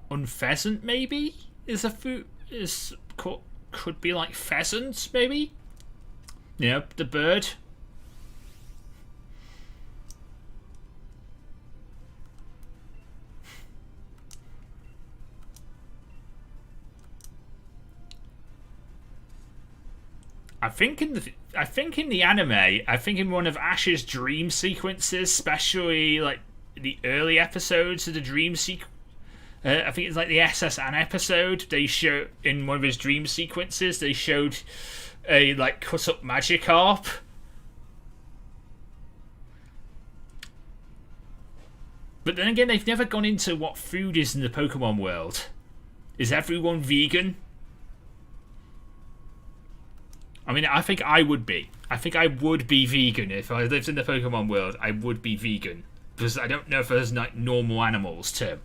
Unpheasant maybe is a food could be like pheasants maybe. The bird. I think in the anime, I think in one of Ash's dream sequences, especially like the early episodes of the dream sequence, I think it's like the SS Anne episode. They show in one of his dream sequences. They showed a like cut up Magikarp. But then again, they've never gone into what food is in the Pokemon world. Is everyone vegan? I mean, I think I would be. I think I would be vegan if I lived in the Pokemon world. I would be vegan because I don't know if there's like normal animals too.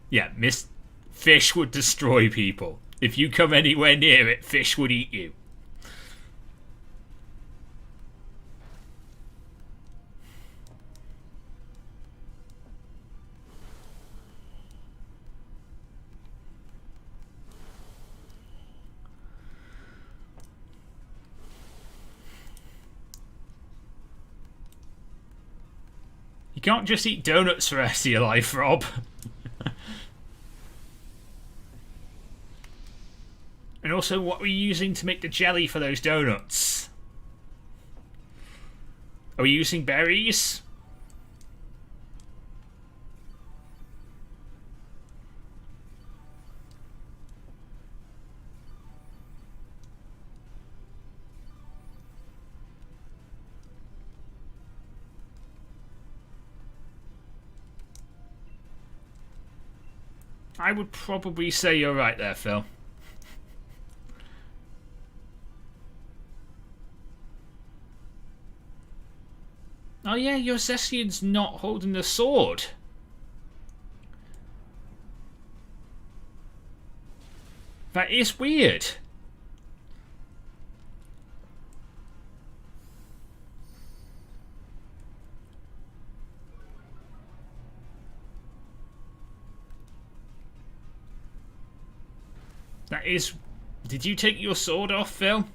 Yeah, fish would destroy people. If you come anywhere near it, fish would eat you. You can't just eat donuts for the rest of your life, Rob. And also, what were you using to make the jelly for those donuts? Are we using berries? I would probably say you're right there, Phil. Oh yeah, your Zestian's not holding the sword. That is weird. That is... Did you take your sword off, Phil?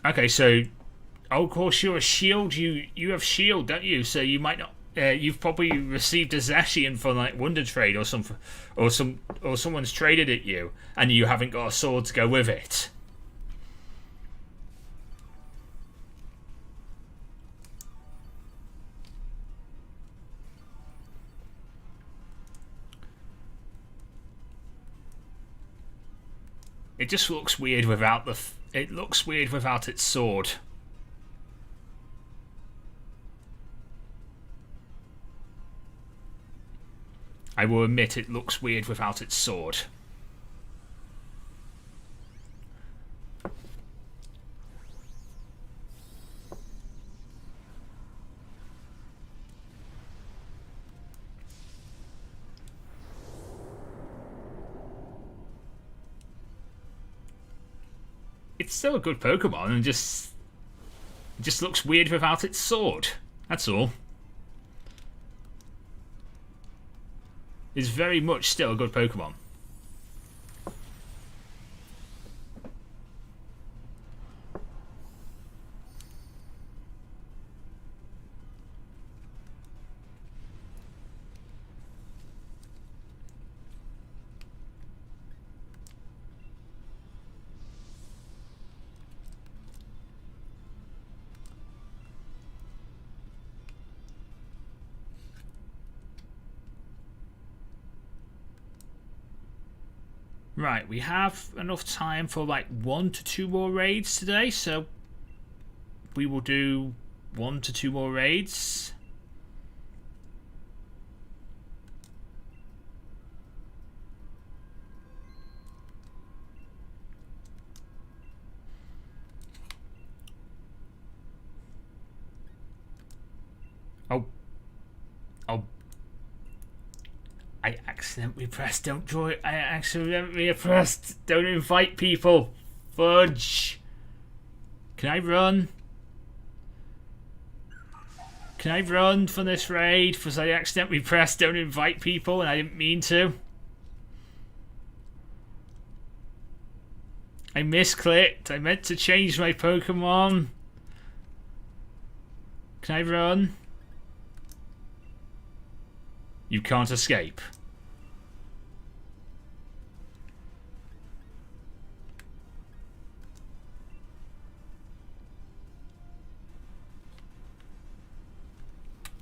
Okay, so... Oh, of course, you're a shield. You have shield, don't you? So you might not... you've probably received a Zacian for like Wonder Trade or someone's traded it you, and you haven't got a sword to go with it. It just looks weird without the. It looks weird without its sword. I will admit it looks weird without its sword. It's still a good Pokemon, and just looks weird without its sword. That's all. It's very much still a good Pokemon. Right, we have enough time for like 1 to 2 more raids today, so we will do 1 to 2 more raids. Oh. I accidentally pressed don't join. I accidentally pressed don't invite people. Fudge. Can I run? Can I run from this raid? Because I accidentally pressed don't invite people and I didn't mean to. I misclicked. I meant to change my Pokemon. Can I run? You can't escape.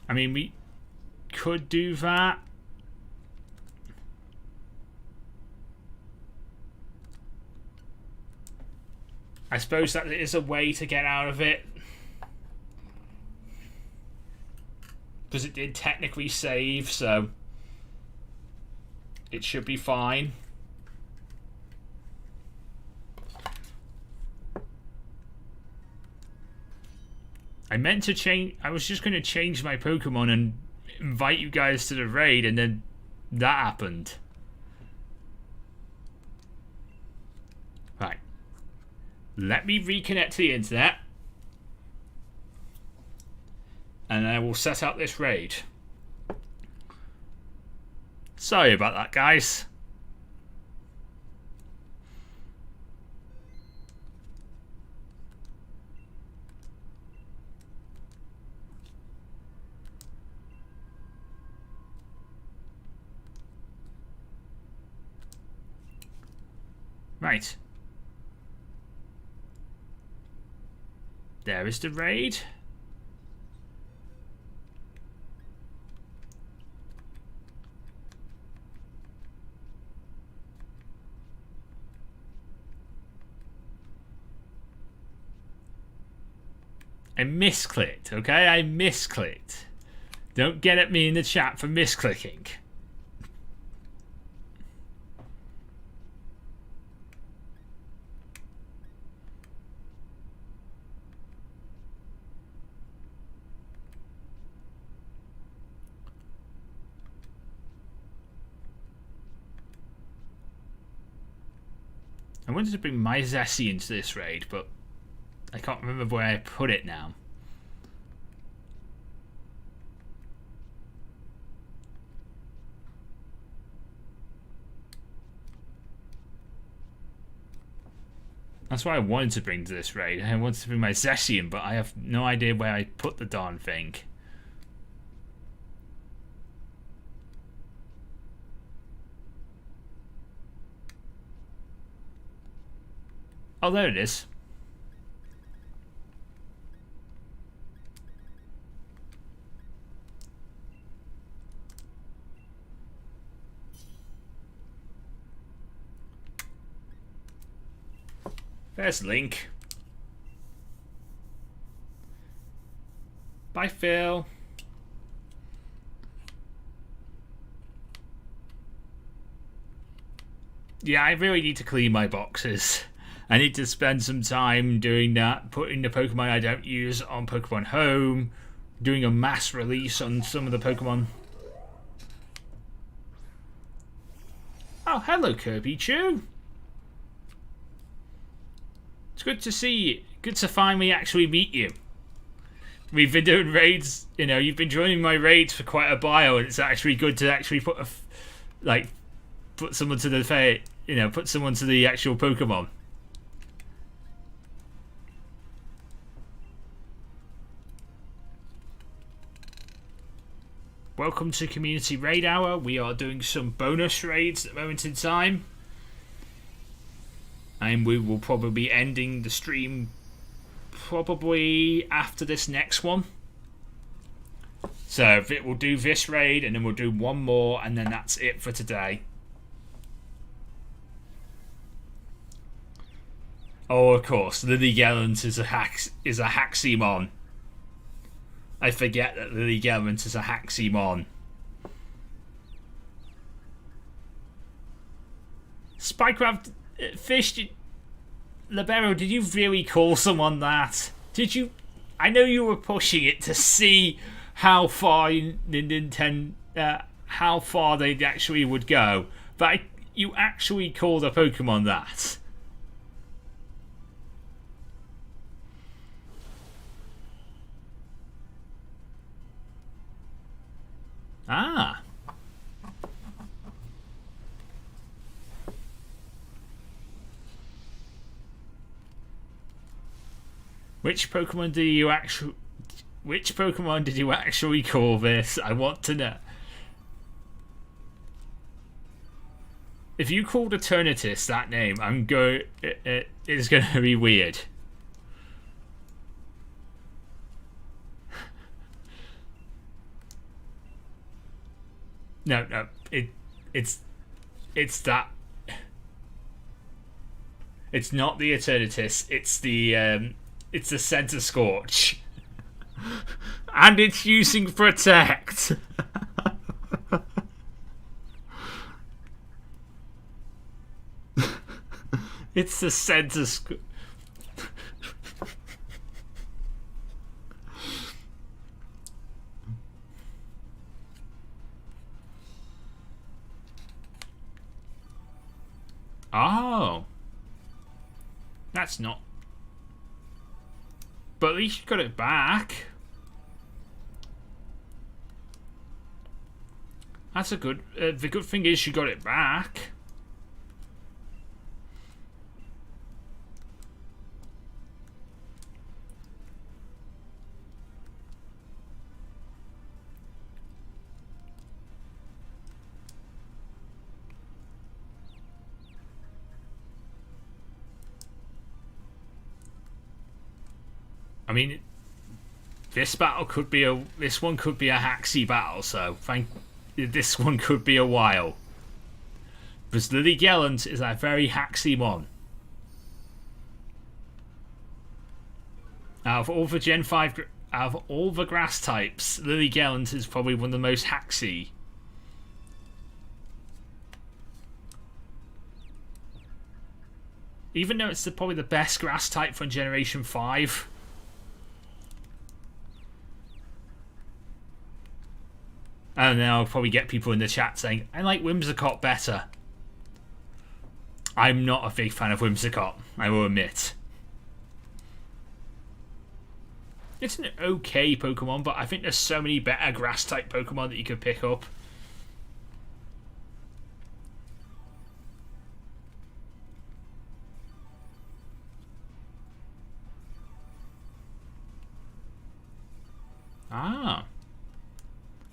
I mean, we could do that. I suppose that is a way to get out of it. Because it did technically save, so it should be fine. I meant to change. I was just going to change my Pokemon and invite you guys to the raid, and then that happened. Right. Let me reconnect to the internet. And I will set up this raid. Sorry about that, guys. Right. There is the raid. I misclicked, okay? I misclicked. Don't get at me in the chat for misclicking. I wanted to bring my Zessie into this raid, but I can't remember where I put it now. That's what I wanted to bring to this raid. I wanted to bring my Zessie in, but I have no idea where I put the darn thing. Oh, there it is. There's Link. Bye, Phil. Yeah, I really need to clean my boxes. I need to spend some time doing that, putting the Pokemon I don't use on Pokemon Home, doing a mass release on some of the Pokemon. Oh, hello, Kirby Chew. It's good to see you. Good to finally actually meet you. We've been doing raids, you know, you've been joining my raids for quite a while, and it's actually good to actually put someone to the put someone to the actual Pokemon. Welcome to Community Raid Hour. We are doing some bonus raids at the moment in time. And we will probably be ending the stream probably after this next one. So we'll do this raid and then we'll do one more and then that's it for today. Oh, of course, Lily Gallant is a Haximon. I forget that Lily Gallant is a Haximon. Spycraft Fish Libero, did you really call someone that? Did you? I know you were pushing it to see how far how far they actually would go, but you actually called a Pokemon that. Ah. Which Pokemon did you actually call this? I want to know. If you called Eternatus that name, it's going to be weird. No, it's that. It's not the Eternatus. It's the Center Scorch, and it's using Protect. It's the Center Scorch. Oh. That's not... But at least you got it back. That's a good... the good thing is you got it back. I mean, this battle could be a... This one could be a haxy battle, so this one could be a while. Because Lily Gallant is a very haxy one. Out of all the Gen 5... Out of all the grass types, Lily Gallant is probably one of the most haxy. Even though it's probably the best grass type from Generation 5... And then I'll probably get people in the chat saying, I like Whimsicott better. I'm not a big fan of Whimsicott, I will admit. It's an okay Pokemon, but I think there's so many better grass-type Pokemon that you could pick up. Ah.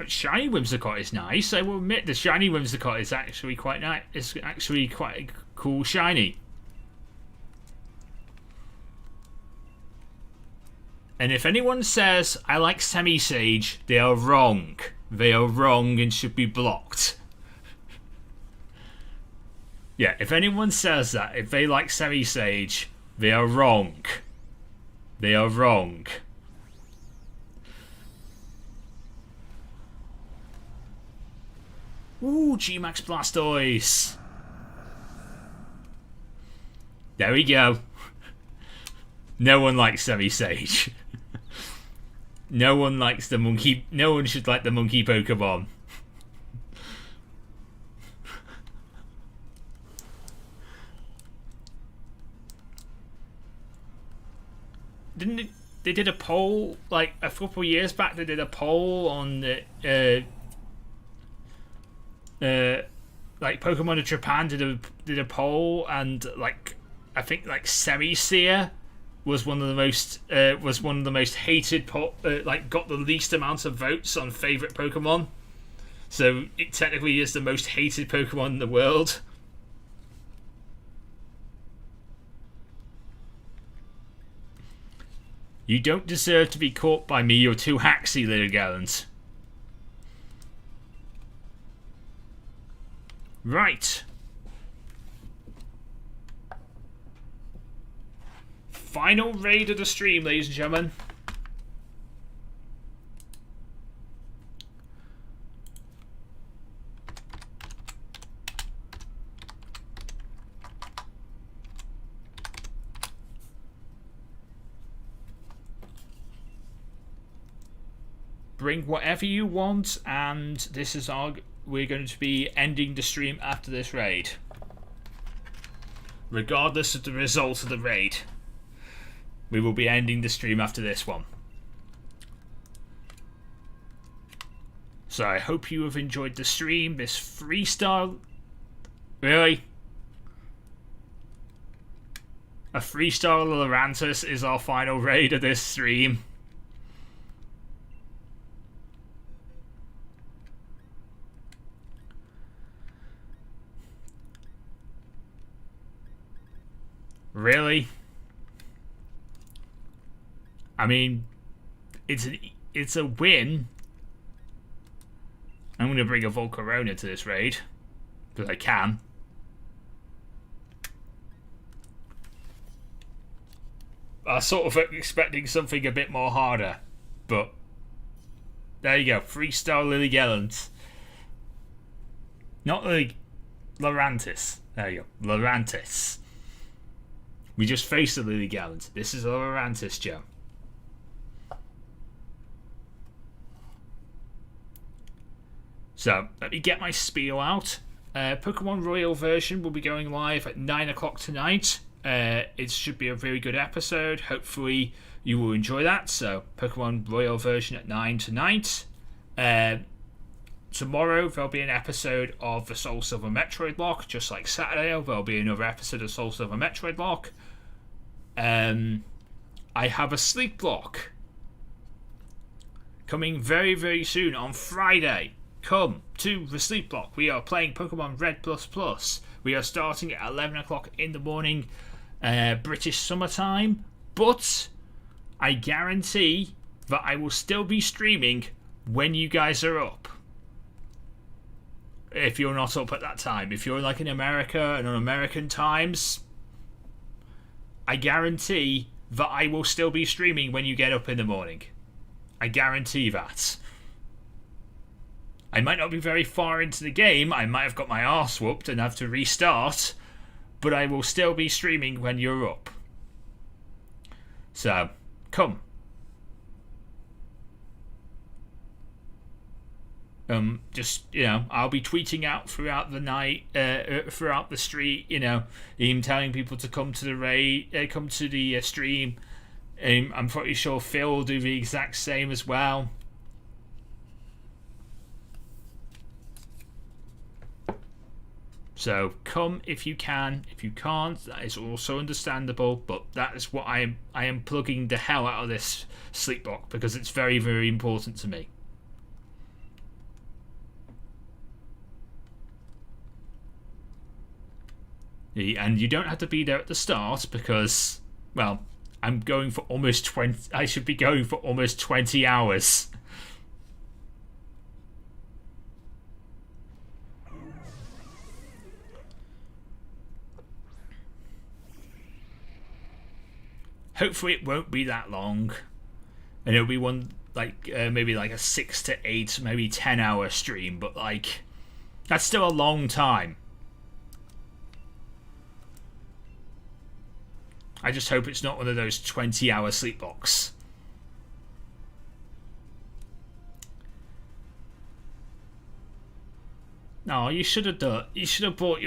Shiny Whimsicott is nice. I will admit the shiny Whimsicott is actually quite nice. It's actually quite a cool shiny. And if anyone says I like Semi-Sage, they are wrong. They are wrong and should be blocked. Yeah, if anyone says that, if they like Semi-Sage, they are wrong. They are wrong. Ooh, G-Max Blastoise. There we go. No one likes Semi-Sage. No one likes the monkey. No one should like the monkey Pokemon. Didn't it, they did a poll like a couple of years back? They did a poll on the like Pokemon of Japan did a poll, and like I think like Semi-Seer was one of the most hated like got the least amount of votes on favorite Pokemon. So it technically is the most hated Pokemon in the world. You don't deserve to be caught by me. You're too haxy, little Gallant. Right. Final raid of the stream, ladies and gentlemen. Bring whatever you want, and this is we're going to be ending the stream after this raid. Regardless of the result of the raid, we will be ending the stream after this one. So I hope you have enjoyed the stream. This freestyle... Really? A freestyle Lurantis is our final raid of this stream. Really? I mean, it's a win. I'm going to bring a Volcarona to this raid, because I can. I was sort of expecting something a bit more harder, but there you go. Freestyle Lily Gallant. Not Lily Lorantis. There you go. Lorantis. We just faced the Lily Gallant. This is Lorantis, Joe. So, let me get my spiel out. Pokemon Royal version will be going live at 9 o'clock tonight. It should be a very good episode. Hopefully, you will enjoy that. So, Pokemon Royal version at 9 tonight. Tomorrow, there'll be an episode of the Soul Silver Metroid Lock. Just like Saturday, there'll be another episode of Soul Silver Metroid Lock. I have a sleep block coming very, very soon on Friday. Come to the sleep block. We are playing Pokemon Red Plus. We are starting at 11 o'clock in the morning, British summertime. But I guarantee that I will still be streaming when you guys are up. If you're not up at that time. If you're like in America and on American times, I guarantee that I will still be streaming when you get up in the morning. I guarantee that. I might not be very far into the game. I might have got my arse whooped and have to restart. But I will still be streaming when you're up. So, come. Just, I'll be tweeting out throughout the night, throughout the street, even telling people to come to the raid, come to the stream. I'm pretty sure Phil will do the exact same as well. So come if you can. If you can't, that is also understandable. But that is what I am plugging the hell out of this sleep block because it's very, very important to me. And you don't have to be there at the start because, well, I'm going for almost 20. I should be going for almost 20 hours. Hopefully it won't be that long, and it'll be one maybe like a 6 to 8, maybe 10-hour stream. But that's still a long time. I just hope it's not one of those 20-hour sleep blocks. No, you should have done. You should have bought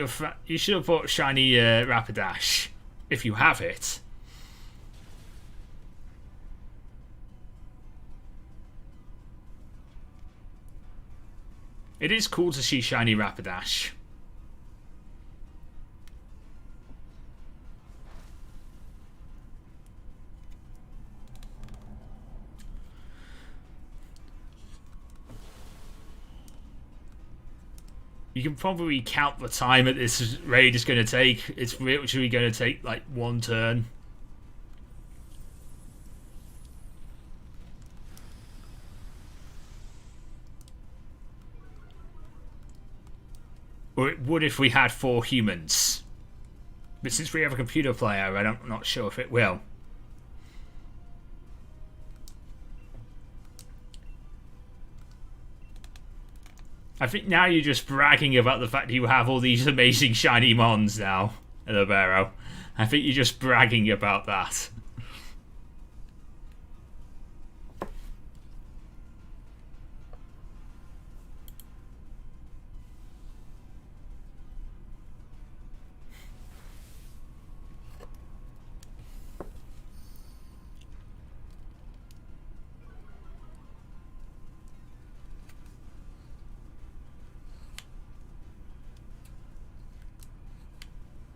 shiny Rapidash if you have it. It is cool to see shiny Rapidash. You can probably count the time that this raid is going to take. It's literally going to take like one turn. Or it would if we had 4 humans. But since we have a computer player, I'm not sure if it will. I think now you're just bragging about the fact that you have all these amazing shiny mons now, Elibero. I think you're just bragging about that.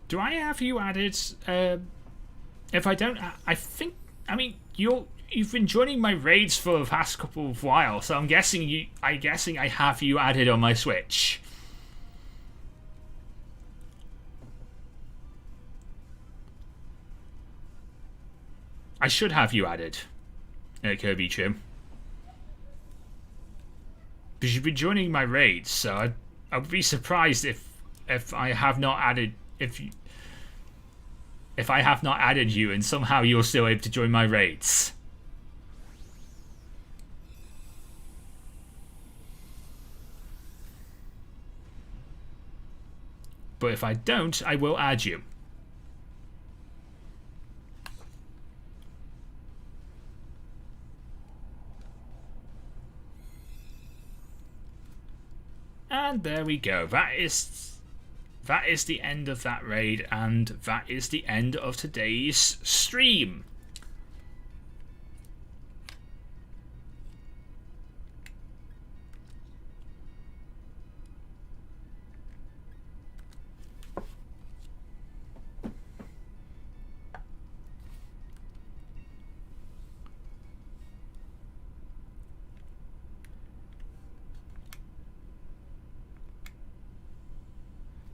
Do I have you added? If I don't, I mean, you've been joining my raids for the past couple of while, so I'm guessing I have you added on my Switch. I should have you added, Kirby Trim, because you've been joining my raids, so I would be surprised if I have not added. if I have not added you and somehow you're still able to join my raids. But if I don't, I will add you. And there we go. That is the end of that raid, and that is the end of today's stream.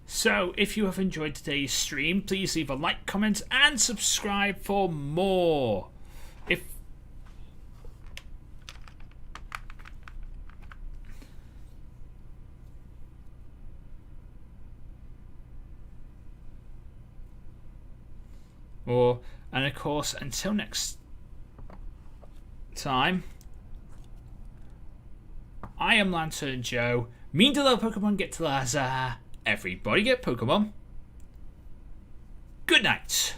So, if you have enjoyed today's stream, please leave a like, comment, and subscribe for more. And of course, until next time, I am LanturnJoe. Mean to love Pokemon, get to Laza. Everybody get Pokemon. Good night.